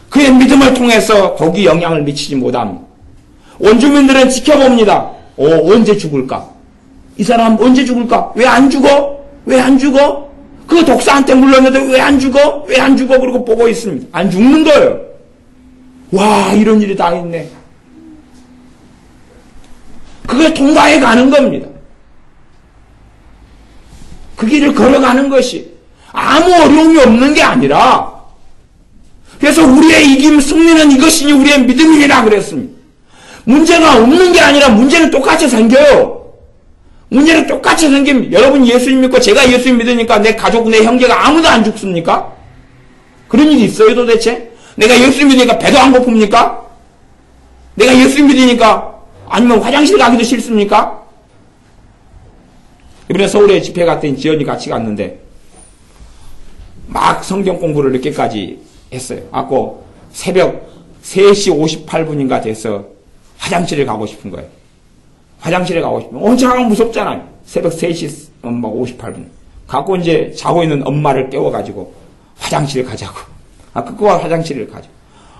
그의 믿음을 통해서 독이 영향을 미치지 못합니다. 원주민들은 지켜봅니다. 언제 죽을까? 이 사람 언제 죽을까? 왜 안 죽어? 왜 안 죽어? 그 독사한테 물렸는데 왜 안 죽어? 왜 안 죽어? 그러고 보고 있습니다. 안 죽는 거예요. 와, 이런 일이 다 있네. 그걸 통과해 가는 겁니다. 그 길을 걸어가는 것이 아무 어려움이 없는 게 아니라 그래서 우리의 이김 승리는 이것이니 우리의 믿음이라 그랬습니다. 문제가 없는 게 아니라 문제는 똑같이 생겨요. 문제는 똑같이 생깁니다. 여러분 예수님 믿고 제가 예수님 믿으니까 내 가족, 내 형제가 아무도 안 죽습니까? 그런 일이 있어요 도대체? 내가 예수님 믿으니까 배도 안 고픕니까? 내가 예수님 믿으니까 아니면 화장실 가기도 싫습니까? 이번에 서울에 집회 갔더니 지연이 같이 갔는데 막 성경 공부를 늦게까지 했어요. 갖고 새벽 3시 58분인가 돼서 화장실에 가고 싶은 거예요. 화장실에 가고 싶은 거예요. 엄청 무섭잖아요. 새벽 3시 58분. 갖고 이제 자고 있는 엄마를 깨워가지고 화장실에 가자고. 그거와 화장실을 가자.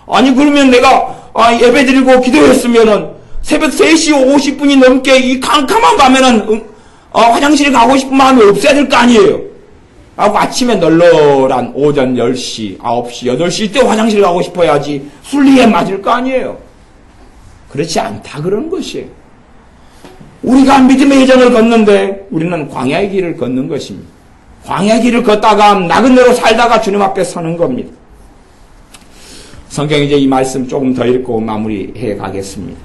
아니 그러면 내가 예배 드리고 기도했으면은 새벽 3시 50분이 넘게 이 캄캄한 밤에는 화장실에 가고 싶은 마음이 없어야 될 거 아니에요. 아침에 널널한 오전 10시, 9시, 8시 때 화장실 가고 싶어야지 순리에 맞을 거 아니에요. 그렇지 않다 그런 것이에요. 우리가 믿음의 여정을 걷는데 우리는 광야의 길을 걷는 것입니다. 광야의 길을 걷다가 나그네로 살다가 주님 앞에 서는 겁니다. 성경 이제 이 말씀 조금 더 읽고 마무리해 가겠습니다.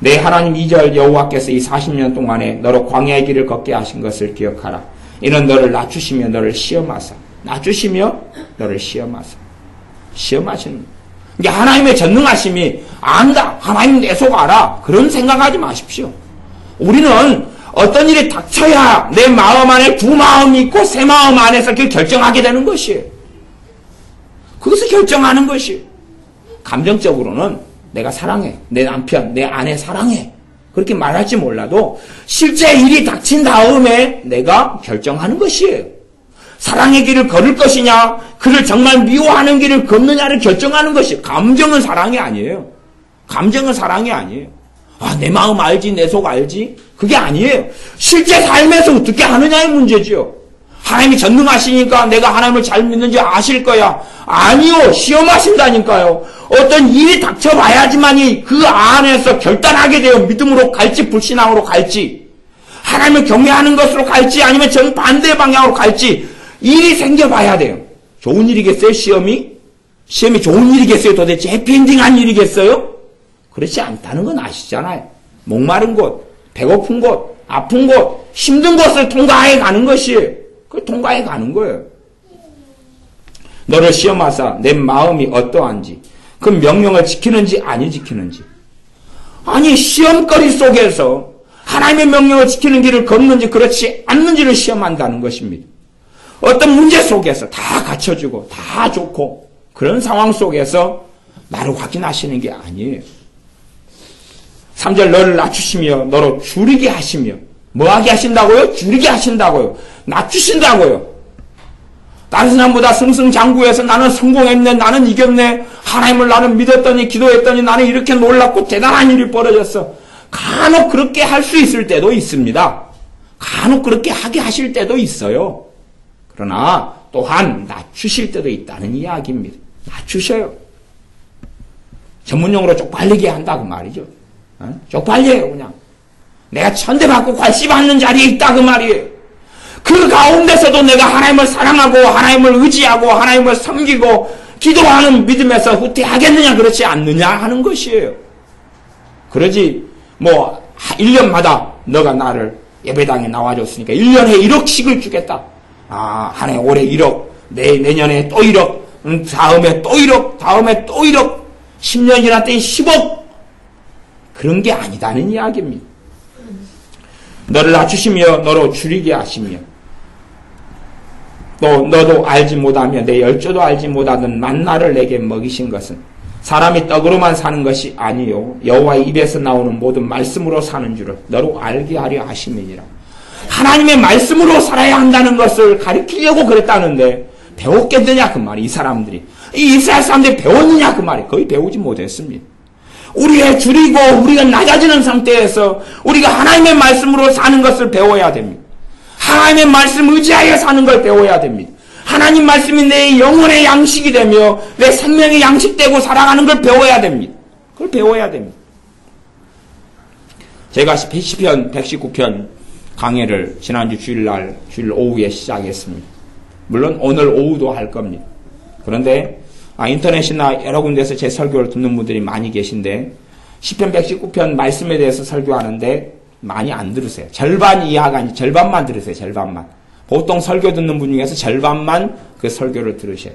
내 하나님 2절 여호와께서 이 40년 동안에 너로 광야의 길을 걷게 하신 것을 기억하라. 이는 너를 낮추시며 너를 시험하사. 낮추시며 너를 시험하사. 시험하시는 거예요. 이게 하나님의 전능하심이 안다. 하나님 내 속 알아. 그런 생각하지 마십시오. 우리는 어떤 일이 닥쳐야 내 마음 안에 두 마음이 있고 세 마음 안에서 그걸 결정하게 되는 것이에요. 그것을 결정하는 것이에요. 감정적으로는 내가 사랑해. 내 남편, 내 아내 사랑해. 그렇게 말할지 몰라도 실제 일이 닥친 다음에 내가 결정하는 것이에요. 사랑의 길을 걸을 것이냐, 그를 정말 미워하는 길을 걷느냐를 결정하는 것이에요. 감정은 사랑이 아니에요. 감정은 사랑이 아니에요. 내 마음 알지, 내 속 알지? 그게 아니에요. 실제 삶에서 어떻게 하느냐의 문제지요. 하나님이 전능하시니까 내가 하나님을 잘 믿는지 아실 거야. 아니요. 시험하신다니까요. 어떤 일이 닥쳐봐야지만이 그 안에서 결단하게 돼요. 믿음으로 갈지 불신앙으로 갈지. 하나님을 경외하는 것으로 갈지 아니면 정반대 방향으로 갈지. 일이 생겨봐야 돼요. 좋은 일이겠어요? 시험이 좋은 일이겠어요? 도대체 해피엔딩한 일이겠어요? 그렇지 않다는 건 아시잖아요. 목마른 곳, 배고픈 곳, 아픈 곳, 힘든 곳을 통과해 가는 것이에요. 그 통과해 가는 거예요. 너를 시험하사 내 마음이 어떠한지, 그 명령을 지키는지 아니 지키는지. 아니 시험거리 속에서 하나님의 명령을 지키는 길을 걷는지 그렇지 않는지를 시험한다는 것입니다. 어떤 문제 속에서 다 갖춰주고 다 좋고 그런 상황 속에서 나를 확인하시는 게 아니에요. 3절 너를 낮추시며 너로 줄이게 하시며 뭐하게 하신다고요? 줄이게 하신다고요. 낮추신다고요. 다른 사람보다 승승장구해서 나는 성공했네, 나는 이겼네, 하나님을 나는 믿었더니 기도했더니 나는 이렇게 놀랍고 대단한 일이 벌어졌어. 간혹 그렇게 할 수 있을 때도 있습니다. 간혹 그렇게 하게 하실 때도 있어요. 그러나 또한 낮추실 때도 있다는 이야기입니다. 낮추셔요. 전문용어로 쪽팔리게 한다 그 말이죠. 쪽팔려요 그냥. 내가 천대받고 괄시받는 자리에 있다 그 말이에요. 그 가운데서도 내가 하나님을 사랑하고 하나님을 의지하고 하나님을 섬기고 기도하는 믿음에서 후퇴하겠느냐 그렇지 않느냐 하는 것이에요. 그러지 1년마다 너가 나를 예배당에 나와줬으니까 1년에 1억씩을 주겠다. 한 해 올해 1억, 내년에 또 1억, 다음에 또 1억, 다음에 또 1억, 10년 지났더니 10억. 그런 게 아니다는 이야기입니다. 너를 낮추시며 너로 줄이게 하시며 또 너도 알지 못하며 내 열조도 알지 못하던 만나를 내게 먹이신 것은 사람이 떡으로만 사는 것이 아니요 여호와의 입에서 나오는 모든 말씀으로 사는 줄을 너로 알게 하려 하심이니라. 하나님의 말씀으로 살아야 한다는 것을 가르치려고 그랬다는데 배웠겠느냐 그 말이. 이 사람들이 이 이스라엘 사람들이 배웠느냐 그 말이. 거의 배우지 못했습니다. 우리가 줄이고 우리가 낮아지는 상태에서 우리가 하나님의 말씀으로 사는 것을 배워야 됩니다. 하나님의 말씀 의지하여 사는 걸 배워야 됩니다. 하나님 말씀이 내 영혼의 양식이 되며 내 생명의 양식되고 살아가는 걸 배워야 됩니다. 그걸 배워야 됩니다. 제가 시편 119편 강해를 지난주 주일 오후에 시작했습니다. 물론 오늘 오후도 할 겁니다. 그런데 인터넷이나 여러 군데서 제 설교를 듣는 분들이 많이 계신데 시편 119편 말씀에 대해서 설교하는데 많이 안 들으세요. 절반 이하가 아니 절반만 들으세요. 절반만. 보통 설교 듣는 분 중에서 절반만 그 설교를 들으셔요.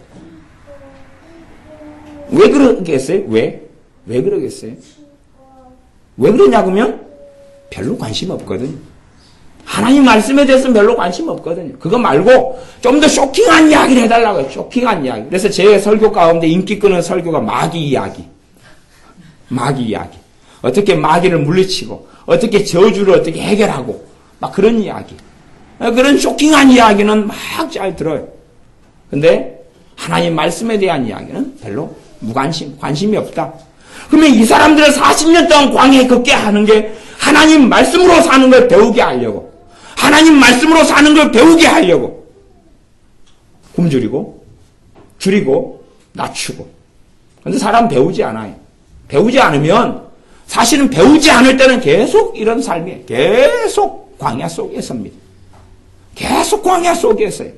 왜 그러겠어요? 왜 그러겠어요? 왜 그러냐고면 별로 관심 없거든요. 하나님 말씀에 대해서는 별로 관심 없거든요. 그거 말고 좀 더 쇼킹한 이야기를 해달라고요. 쇼킹한 이야기. 그래서 제 설교 가운데 인기 끄는 설교가 마귀 이야기. 마귀 이야기. 어떻게 마귀를 물리치고 어떻게 저주를 어떻게 해결하고 막 그런 이야기. 그런 쇼킹한 이야기는 막 잘 들어요. 근데 하나님 말씀에 대한 이야기는 별로 무관심, 관심이 없다. 그러면 이 사람들은 40년 동안 광야에 걷게 하는 게 하나님 말씀으로 사는 걸 배우게 하려고, 하나님 말씀으로 사는 걸 배우게 하려고 굶주리고 줄이고 낮추고. 그런데 사람 배우지 않아요. 배우지 않으면 사실은 배우지 않을 때는 계속 이런 삶이에요. 계속 광야 속에 섭니다. 계속 광야 속에서요.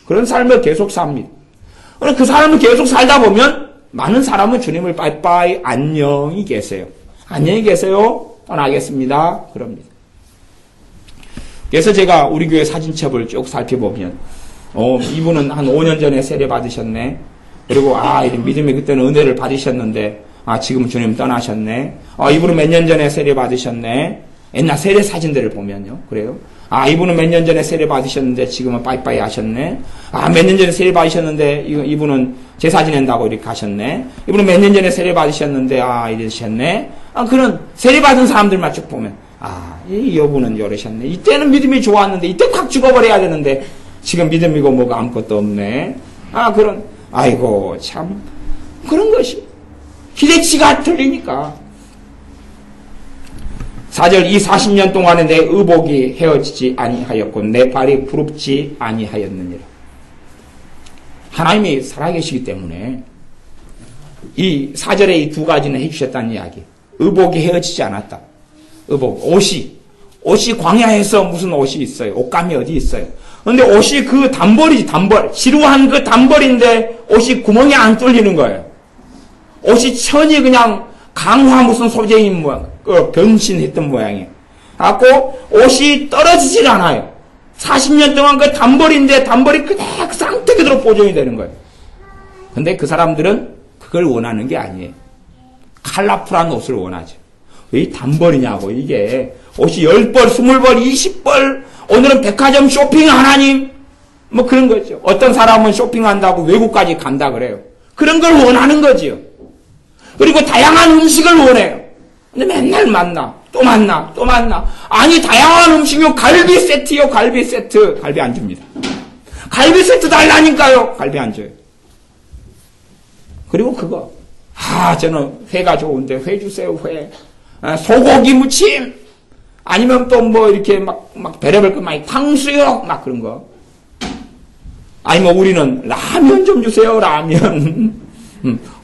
그런 삶을 계속 삽니다. 그 사람을 계속 살다 보면 많은 사람은 주님을 빠이빠이 안녕히 계세요. 안녕히 계세요. 떠나겠습니다. 그럽니다. 그래서 제가 우리 교회 사진첩을 쭉 살펴보면 이분은 한 5년 전에 세례 받으셨네. 그리고 믿음의 그때는 은혜를 받으셨는데 지금 주님 떠나셨네. 이분은 몇 년 전에 세례 받으셨네. 옛날 세례 사진들을 보면요. 그래요. 이분은 몇 년 전에 세례 받으셨는데 지금은 빠이빠이 하셨네. 몇 년 전에 세례 받으셨는데 이분은 제사 지낸다고 이렇게 하셨네. 이분은 몇 년 전에 세례 받으셨는데 이러셨네. 그런 세례 받은 사람들만 쭉 보면 이 여부는 이러셨네. 이때는 믿음이 좋았는데 이때 확 죽어버려야 되는데 지금 믿음이고 뭐가 아무것도 없네. 그런 아이고 참 그런 것이 기대치가 틀리니까. 4절 이 40년 동안에 내 의복이 헤어지지 아니하였고 내 발이 부릅지 아니하였느니라. 하나님이 살아계시기 때문에 이 4절에 이 두 가지는 해주셨다는 이야기. 의복이 헤어지지 않았다. 의복, 옷이 광야에서 무슨 옷이 있어요. 옷감이 어디 있어요. 근데 옷이 그 단벌이지, 단벌. 지루한 그 단벌인데 옷이 구멍이 안 뚫리는 거예요. 옷이 천이 그냥 강화 무슨 소재인 모양, 변신했던 모양이에요. 갖고 옷이 떨어지질 않아요. 40년 동안 그 단벌인데 단벌이 그냥 상태 그대로 보존이 되는 거예요. 근데 그 사람들은 그걸 원하는 게 아니에요. 컬러풀한 옷을 원하죠. 왜 단벌이냐고. 이게 옷이 10벌, 20벌, 20벌. 오늘은 백화점 쇼핑 하나님. 뭐 그런 거죠. 어떤 사람은 쇼핑한다고 외국까지 간다 그래요. 그런 걸 원하는 거지요. 그리고 다양한 음식을 원해요. 근데 맨날 만나. 또 만나. 또 만나. 아니 다양한 음식이요. 갈비 세트요. 갈비 세트. 갈비 안 줍니다. 갈비 세트 달라니까요. 갈비 안 줘요. 그리고 그거. 저는 회가 좋은데 회 주세요. 회. 소고기 무침. 아니면 또 뭐 이렇게 막 별의별 거 많이 탕수육 막 그런 거. 아니면 우리는 라면 좀 주세요. 라면.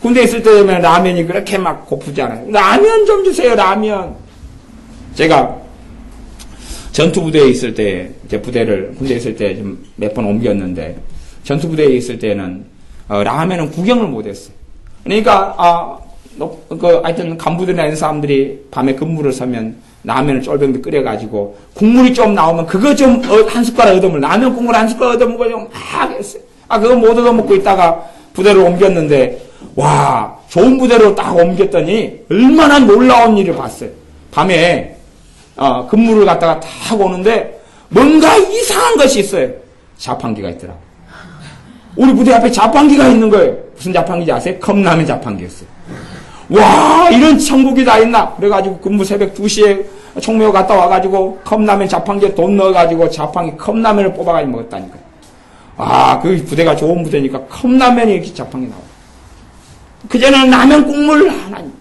군대 있을 때 되면 라면이 그렇게 막 고프잖아요. 라면 좀 주세요. 라면. 제가 전투부대에 있을 때, 제 부대를 군대에 있을 때 좀 몇 번 옮겼는데 전투부대에 있을 때는 라면은 구경을 못했어요. 그러니까 하여튼 간부들이나 이런 사람들이 밤에 근무를 서면 라면을 쫄병비 끓여가지고 국물이 좀 나오면 그거 좀 한 숟가락 얻어먹고 라면 국물 한 숟가락 얻어먹고 좀 막 했어요. 그거 못 얻어먹고 있다가 부대를 옮겼는데 와 좋은 부대로 딱 옮겼더니 얼마나 놀라운 일을 봤어요. 밤에 근무를 갔다가 딱 오는데 뭔가 이상한 것이 있어요. 자판기가 있더라고요. 우리 부대 앞에 자판기가 있는 거예요. 무슨 자판기인지 아세요? 컵라면 자판기였어요. 와 이런 천국이 다 있나. 그래가지고 근무 새벽 2시에 총묘 갔다 와가지고 컵라면 자판기에 돈 넣어가지고 자판기 컵라면을 뽑아가지고 먹었다니까요. 그 부대가 좋은 부대니까 컵라면이 이렇게 자판기 나와요. 그전에는 라면 국물 하나님.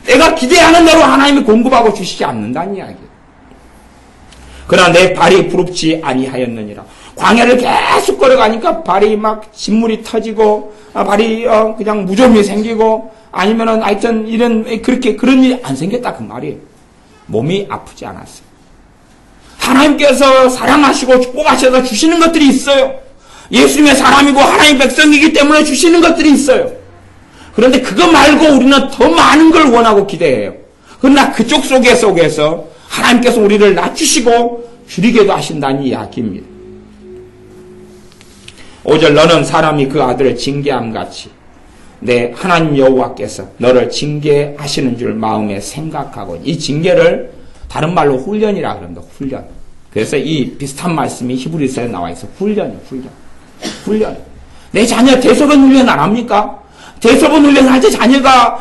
내가 기대하는 대로 하나님이 공급하고 주시지 않는다는 이야기예요. 그러나 내 발이 부릅지 아니하였느니라. 광야를 계속 걸어가니까 발이 막 진물이 터지고 발이 그냥 무좀이 생기고 아니면은 하여튼 그런 일이 안 생겼다 그 말이에요. 몸이 아프지 않았어요. 하나님께서 사랑하시고 축복하셔서 주시는 것들이 있어요. 예수님의 사람이고 하나님 백성이기 때문에 주시는 것들이 있어요. 그런데 그거 말고 우리는 더 많은 걸 원하고 기대해요. 그러나 그쪽 속에서 하나님께서 우리를 낮추시고 줄이게도 하신다는 이야기입니다. 5절 너는 사람이 그 아들을 징계함같이 내 하나님 여호와께서 너를 징계하시는 줄 마음에 생각하고 이 징계를 다른 말로 훈련이라 그럽니다. 훈련. 그래서 이 비슷한 말씀이 히브리서에 나와 있어. 훈련이에요. 훈련. 내 자녀 대소변 훈련 안 합니까? 대소변 훈련할 때 자녀가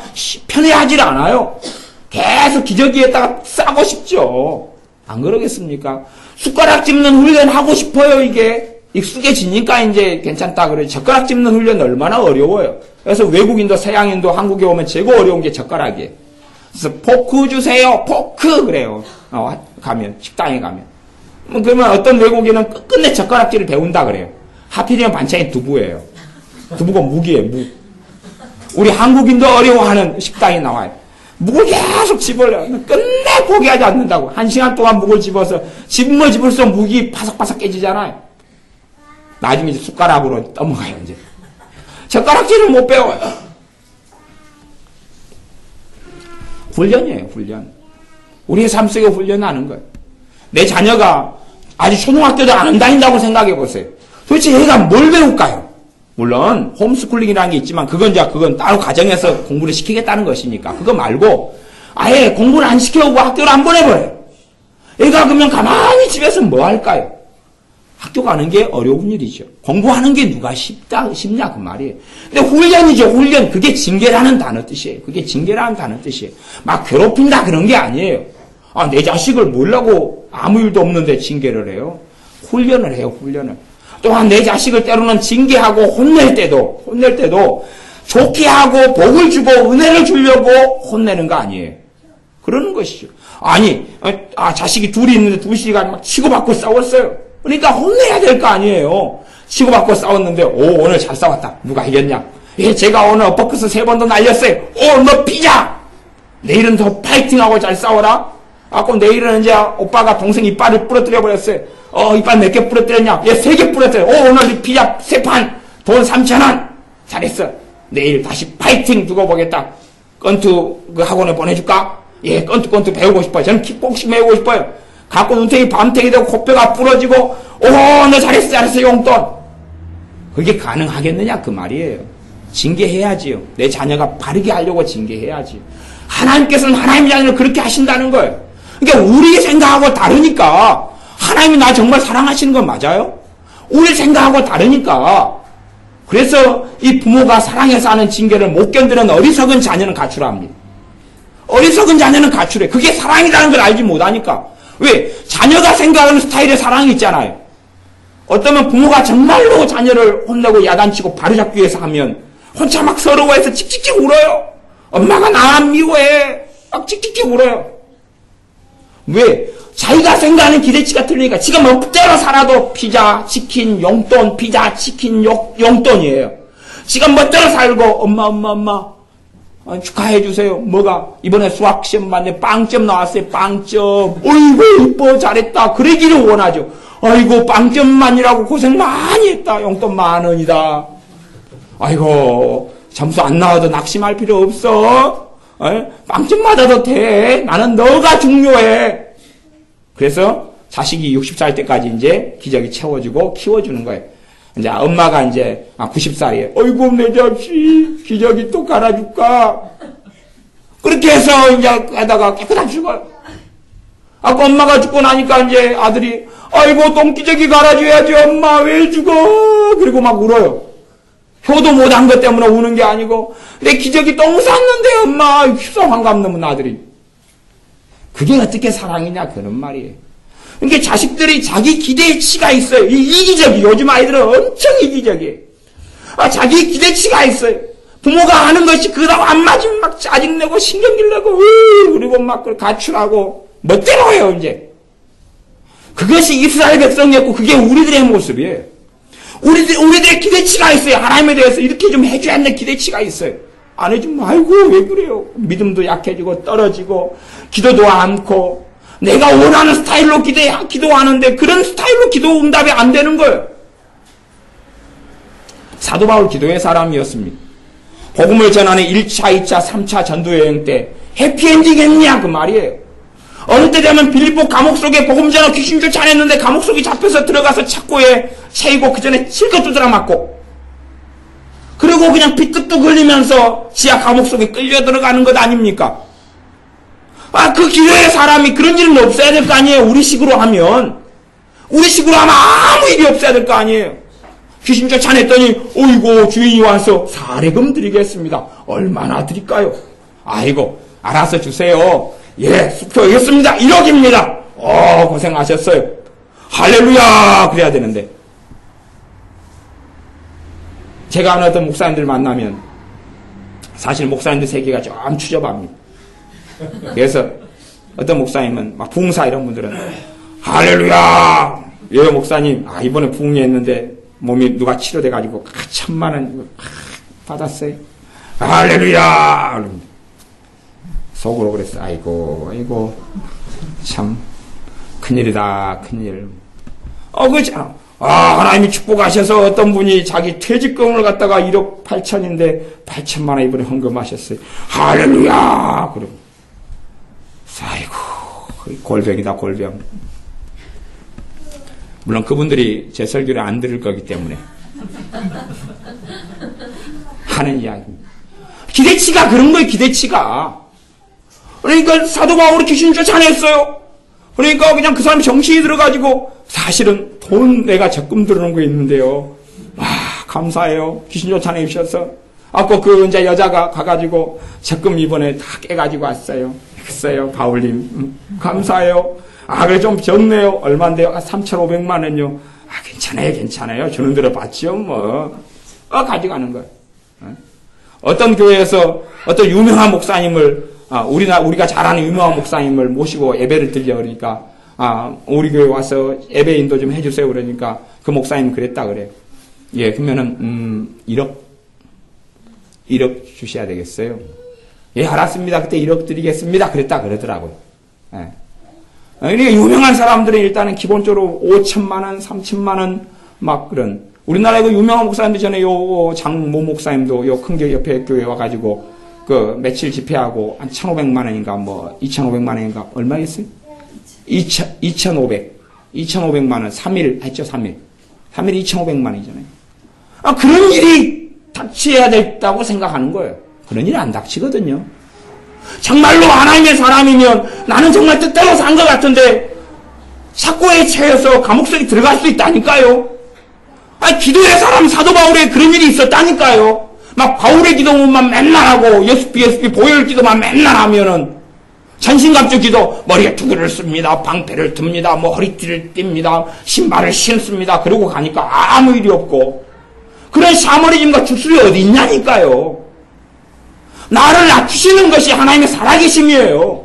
편해하질 않아요. 계속 기저귀에다가 싸고 싶죠. 안 그러겠습니까? 숟가락 짚는 훈련 하고 싶어요. 이게 익숙해지니까 이제 괜찮다 그래요. 젓가락 짚는 훈련 얼마나 어려워요. 그래서 외국인도 서양인도 한국에 오면 제일 어려운 게 젓가락이에요. 그래서 포크 주세요. 포크 그래요. 가면 식당에 가면. 그러면 어떤 외국인은 끝내 젓가락질을 배운다 그래요. 하필이면 반찬이 두부예요. 두부가 묵이에요. 묵. 우리 한국인도 어려워하는 식당이 나와요. 묵을 계속 집어요. 끝내 포기하지 않는다고. 1시간 동안 묵을 집어서 집으면 집을수록 묵이 바삭바삭 깨지잖아요. 나중에 이제 숟가락으로 넘어가요. 이제 젓가락질을 못 배워요. 훈련이에요. 훈련. 우리의 삶 속에 훈련하는 거예요. 내 자녀가 아직 초등학교도 안 다닌다고 생각해 보세요. 도대체 얘가 뭘 배울까요? 물론 홈스쿨링이라는 게 있지만 그건 따로 가정에서 공부를 시키겠다는 것이니까 그거 말고 아예 공부를 안 시켜오고 학교를 안 보내버려요. 얘가 그러면 가만히 집에서 뭐 할까요? 학교 가는 게 어려운 일이죠. 공부하는 게 누가 쉽냐 그 말이에요. 근데 훈련이죠. 훈련. 그게 징계라는 단어 뜻이에요. 그게 징계라는 단어 뜻이에요. 막 괴롭힌다 그런 게 아니에요. 내 자식을 몰라고 아무 일도 없는데 징계를 해요. 훈련을 해요. 훈련을. 또한 내 자식을 때로는 징계하고 혼낼 때도 좋게 하고 복을 주고 은혜를 주려고 혼내는 거 아니에요. 그러는 것이죠. 자식이 둘이 있는데 2시간 막 치고받고 싸웠어요. 그러니까 혼내야 될 거 아니에요. 치고받고 싸웠는데 오늘 잘 싸웠다. 누가 이겼냐? 제가 오늘 어퍼컷스 3번도 날렸어요. 너 피자! 내일은 더 파이팅하고 잘 싸워라. 그럼 내일은 이제 오빠가 동생 이빨을 부러뜨려 버렸어요. 이빨 몇 개 부러뜨렸냐? 3개 부러뜨려. 오늘 피자 3판. 돈 3,000원. 잘했어. 내일 다시 파이팅 두고 보겠다. 권투 그 학원에 보내줄까? 권투 배우고 싶어요. 저는 킥복싱 배우고 싶어요. 갖고 눈탱이 밤탱이 되고 코뼈가 부러지고 너 잘했어 용돈. 그게 가능하겠느냐 그 말이에요. 징계해야지요. 내 자녀가 바르게 하려고 징계해야지. 하나님께서는 하나님의 자녀를 그렇게 하신다는 거예요. 그러니까 우리 생각하고 다르니까 하나님이 나 정말 사랑하시는 건 맞아요? 우리 생각하고 다르니까 그래서 이 부모가 사랑해서 하는 징계를 못 견디는 어리석은 자녀는 가출합니다. 어리석은 자녀는 가출해. 그게 사랑이라는 걸 알지 못하니까. 왜? 자녀가 생각하는 스타일의 사랑이 있잖아요. 어쩌면 부모가 정말로 자녀를 혼내고 야단치고 바로잡기 위해서 하면 혼자 막 서러워해서 칙칙칙 울어요. 엄마가 나 미워해. 막 칙칙칙 울어요. 왜? 자기가 생각하는 기대치가 틀리니까 지가 멋대로 살아도 피자, 치킨, 용돈, 피자, 치킨, 용돈이에요. 지가 멋대로 살고 엄마 축하해 주세요. 뭐가? 이번에 수학 시험 봤는데 빵점 나왔어요. 빵점. 어이구 이뻐 잘했다. 그러기를 원하죠. 아이고 빵점만이라고 고생 많이 했다. 용돈 10,000원이다. 아이고 점수 안 나와도 낙심할 필요 없어. 빵점 맞아도 돼. 나는 너가 중요해. 그래서 자식이 60살 때까지 이제 기저귀 채워주고 키워주는 거예요. 이제 엄마가 이제 90살이에요. 어이구 내 자식 기저귀 또 갈아줄까? 그렇게 해서 이제 하다가 깨끗하게 죽어요. 아까 엄마가 죽고 나니까 이제 아들이 아이고 똥기저귀 갈아줘야지 엄마 왜 죽어? 그리고 막 울어요. 효도 못한 것 때문에 우는 게 아니고 내 기저귀 똥 쌌는데 엄마 휘성 환감 넘은 아들이. 그게 어떻게 사랑이냐 그런 말이에요. 그러니까 자식들이 자기 기대치가 있어요. 이기적이 요즘 아이들은 엄청 이기적이에요. 자기 기대치가 있어요. 부모가 하는 것이 그다고 안 맞으면 막 짜증내고 신경질 내고 그리고 막 가출하고 멋대로 해요 이제. 그것이 이스라엘 백성이었고 그게 우리들의 모습이에요. 우리들의 기대치가 있어요. 하나님에 대해서 이렇게 좀 해줘야 하는 기대치가 있어요. 안 해주면 아이고 왜 그래요. 믿음도 약해지고 떨어지고 기도도 않고 내가 원하는 스타일로 기도하는데 그런 스타일로 기도 응답이 안 되는 거예요. 사도 바울 기도의 사람이었습니다. 복음을 전하는 1차, 2차, 3차 전도여행 때 해피엔딩 했냐 그 말이에요. 어느 때 되면 빌립보 감옥 속에 복음 전하 귀신 쫓아냈는데 감옥 속에 잡혀서 들어가서 착고에 채이고 그 전에 실컷 두드려 맞고 그리고 그냥 비뚝뚝 흘리면서 지하 감옥 속에 끌려 들어가는 것 아닙니까? 그 기회에 사람이 그런 일은 없어야 될 거 아니에요. 우리식으로 하면 아무 일이 없어야 될 거 아니에요. 귀신 쫓아냈더니 어이고 주인이 와서 사례금 드리겠습니다. 얼마나 드릴까요? 아이고 알아서 주세요. 예, 숙표하겠습니다. 1억입니다. 고생하셨어요. 할렐루야 그래야 되는데 제가 아는 어떤 목사님들 만나면 사실 목사님들 세계가 좀 추접합니다. 그래서 어떤 목사님은 막 부흥사 이런 분들은 할렐루야 예 목사님 이번에 부흥했는데 몸이 누가 치료돼가지고 1,000,000원 받았어요. 할렐루야 속으로 그랬어. 아이고 참 큰일이다 큰일. 그렇잖아. 하나님이 축복하셔서 어떤 분이 자기 퇴직금을 갖다가 1억 8천인데 8천만 원 이번에 헌금하셨어요. 할렐루야 그러고 아이고 골병이다 골병. 물론 그분들이 제 설교를 안 들을 거기 때문에 하는 이야기입니다. 기대치가 그런 거예요. 기대치가. 그러니까 사도 바울이 귀신 쫓아냈어요. 그러니까 그냥 그 사람이 정신이 들어가지고 사실은 돈 내가 적금 들어놓은 거 있는데요. 감사해요. 귀신 쫓아내주셔서. 아까 그 이제 여자가 가가지고 적금 이번에 다 깨가지고 왔어요. 했어요. 바울님. 감사해요. 그래 좀 졌네요. 얼마인데요? 3,500만 원요. 괜찮아요. 주는 대로 받지요, 뭐. 가져가는 거예요. 어떤 교회에서 어떤 유명한 목사님을, 우리가 잘 아는 유명한 목사님을 모시고 예배를 드려 그러니까, 우리 교회 와서 예배 인도 좀 해주세요. 그러니까 그 목사님 그랬다 그래요. 예, 그러면은, 1억 주셔야 되겠어요. 예, 알았습니다. 그때 1억 드리겠습니다. 그랬다 그러더라고요. 예. 그러니까 유명한 사람들은 일단은 기본적으로 5천만 원, 3천만 원, 막 그런. 우리나라에 그 유명한 목사님들 전에 장모 목사님도 큰 교회 옆에 교회 와가지고 그 며칠 집회하고 한 1,500만 원인가 2,500만 원인가 얼마였어요? 2,500만 원 3일 했죠. 3일 2,500만 원이잖아요. 그런 일이 닥쳐야 된다고 생각하는 거예요. 그런 일이 안 닥치거든요. 정말로 하나님의 사람이면 나는 정말 뜻대로 산 것 같은데 착고에 채여서 감옥 속에 들어갈 수 있다니까요. 기도의 사람 사도 바울에 그런 일이 있었다니까요. 막 바울의 기도만 맨날 하고 예수피 보혈 기도만 맨날 하면은 전신갑주 기도 머리에 투구를 씁니다. 방패를 듭니다. 허리띠를 띱니다. 신발을 신습니다. 그러고 가니까 아무 일이 없고 그런 샤머니즘과 주술이 어디 있냐니까요. 나를 낮추시는 것이 하나님의 살아계심이에요.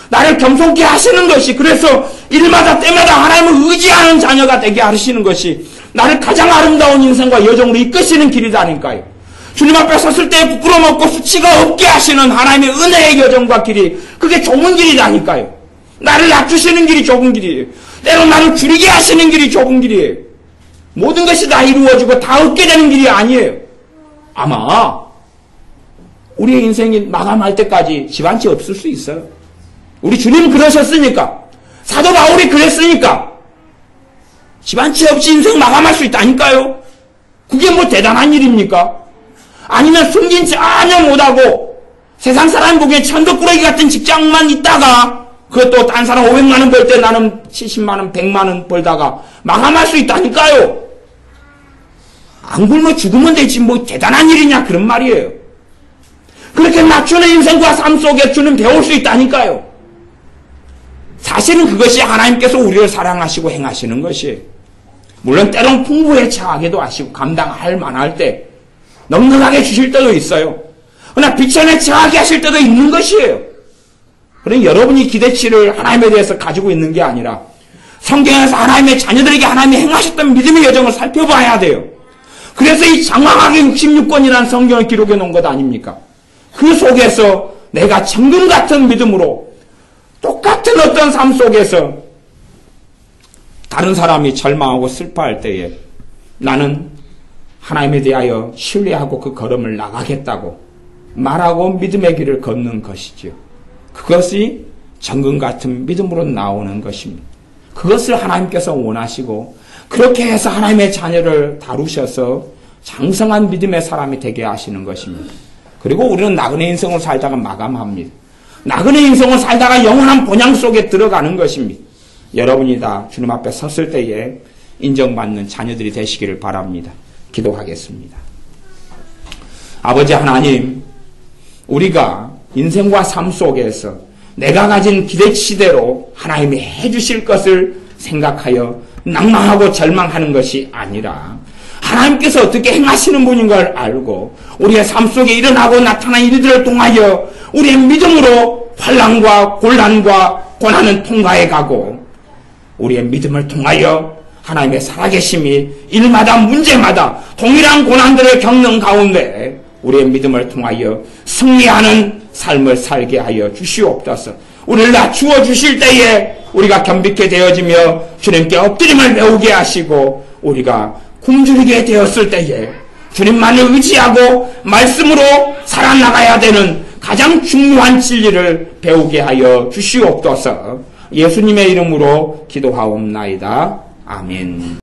나를 겸손케 하시는 것이, 그래서 일마다 때마다 하나님을 의지하는 자녀가 되게 하시는 것이 나를 가장 아름다운 인생과 여정으로 이끄시는 길이다니까요. 주님 앞에 섰을 때 부끄러움 없고 수치가 없게 하시는 하나님의 은혜의 여정과 길이, 그게 좁은 길이라니까요. 나를 낮추시는 길이 좁은 길이에요. 때론 나를 줄이게 하시는 길이 좁은 길이에요. 모든 것이 다 이루어지고 다 얻게 되는 길이 아니에요. 아마 우리의 인생이 마감할 때까지 집안치 없을 수 있어요. 우리 주님은 그러셨으니까, 사도 바울이 그랬으니까 집안치 없이 인생 마감할 수 있다니까요. 그게 뭐 대단한 일입니까? 아니면 숨긴 전혀 못하고 세상 사람 보기에 천덕꾸러기 같은 직장만 있다가 그것도 딴 사람 500만 원 벌 때 나는 70만 원, 100만 원 벌다가 마감할 수 있다니까요. 안 굶어 죽으면 되지 뭐 대단한 일이냐 그런 말이에요. 그렇게 맞추는 인생과 삶 속에 주는 배울 수 있다니까요. 사실은 그것이 하나님께서 우리를 사랑하시고 행하시는 것이에요. 물론 때론 풍부에 처하게도 하시고 감당할 만할 때 넉넉하게 주실 때도 있어요. 그러나 비천에 처하게 하실 때도 있는 것이에요. 그러니 여러분이 기대치를 하나님에 대해서 가지고 있는 게 아니라 성경에서 하나님의 자녀들에게 하나님이 행하셨던 믿음의 여정을 살펴봐야 돼요. 그래서 이 장황하게 66권이라는 성경을 기록해 놓은 것 아닙니까? 그 속에서 내가 정금 같은 믿음으로 똑같은 어떤 삶 속에서 다른 사람이 절망하고 슬퍼할 때에 나는 하나님에 대하여 신뢰하고 그 걸음을 나가겠다고 말하고 믿음의 길을 걷는 것이죠. 그것이 정금 같은 믿음으로 나오는 것입니다. 그것을 하나님께서 원하시고 그렇게 해서 하나님의 자녀를 다루셔서 장성한 믿음의 사람이 되게 하시는 것입니다. 그리고 우리는 나그네 인생을 살다가 마감합니다. 나그네 인생을 살다가 영원한 본향 속에 들어가는 것입니다. 여러분이 다 주님 앞에 섰을 때에 인정받는 자녀들이 되시기를 바랍니다. 기도하겠습니다. 아버지 하나님, 우리가 인생과 삶 속에서 내가 가진 기대치대로 하나님이 해주실 것을 생각하여 낭망하고 절망하는 것이 아니라 하나님께서 어떻게 행하시는 분인 걸 알고 우리의 삶 속에 일어나고 나타난 일들을 통하여 우리의 믿음으로 환난과 곤란과 고난은 통과해 가고 우리의 믿음을 통하여 하나님의 살아계심이 일마다 문제마다 동일한 고난들을 겪는 가운데 우리의 믿음을 통하여 승리하는 삶을 살게 하여 주시옵소서. 우리를 낮추어 주실 때에 우리가 겸비케 되어지며 주님께 엎드림을 배우게 하시고 우리가 굶주리게 되었을 때에 주님만을 의지하고 말씀으로 살아나가야 되는 가장 중요한 진리를 배우게 하여 주시옵소서. 예수님의 이름으로 기도하옵나이다. 아멘.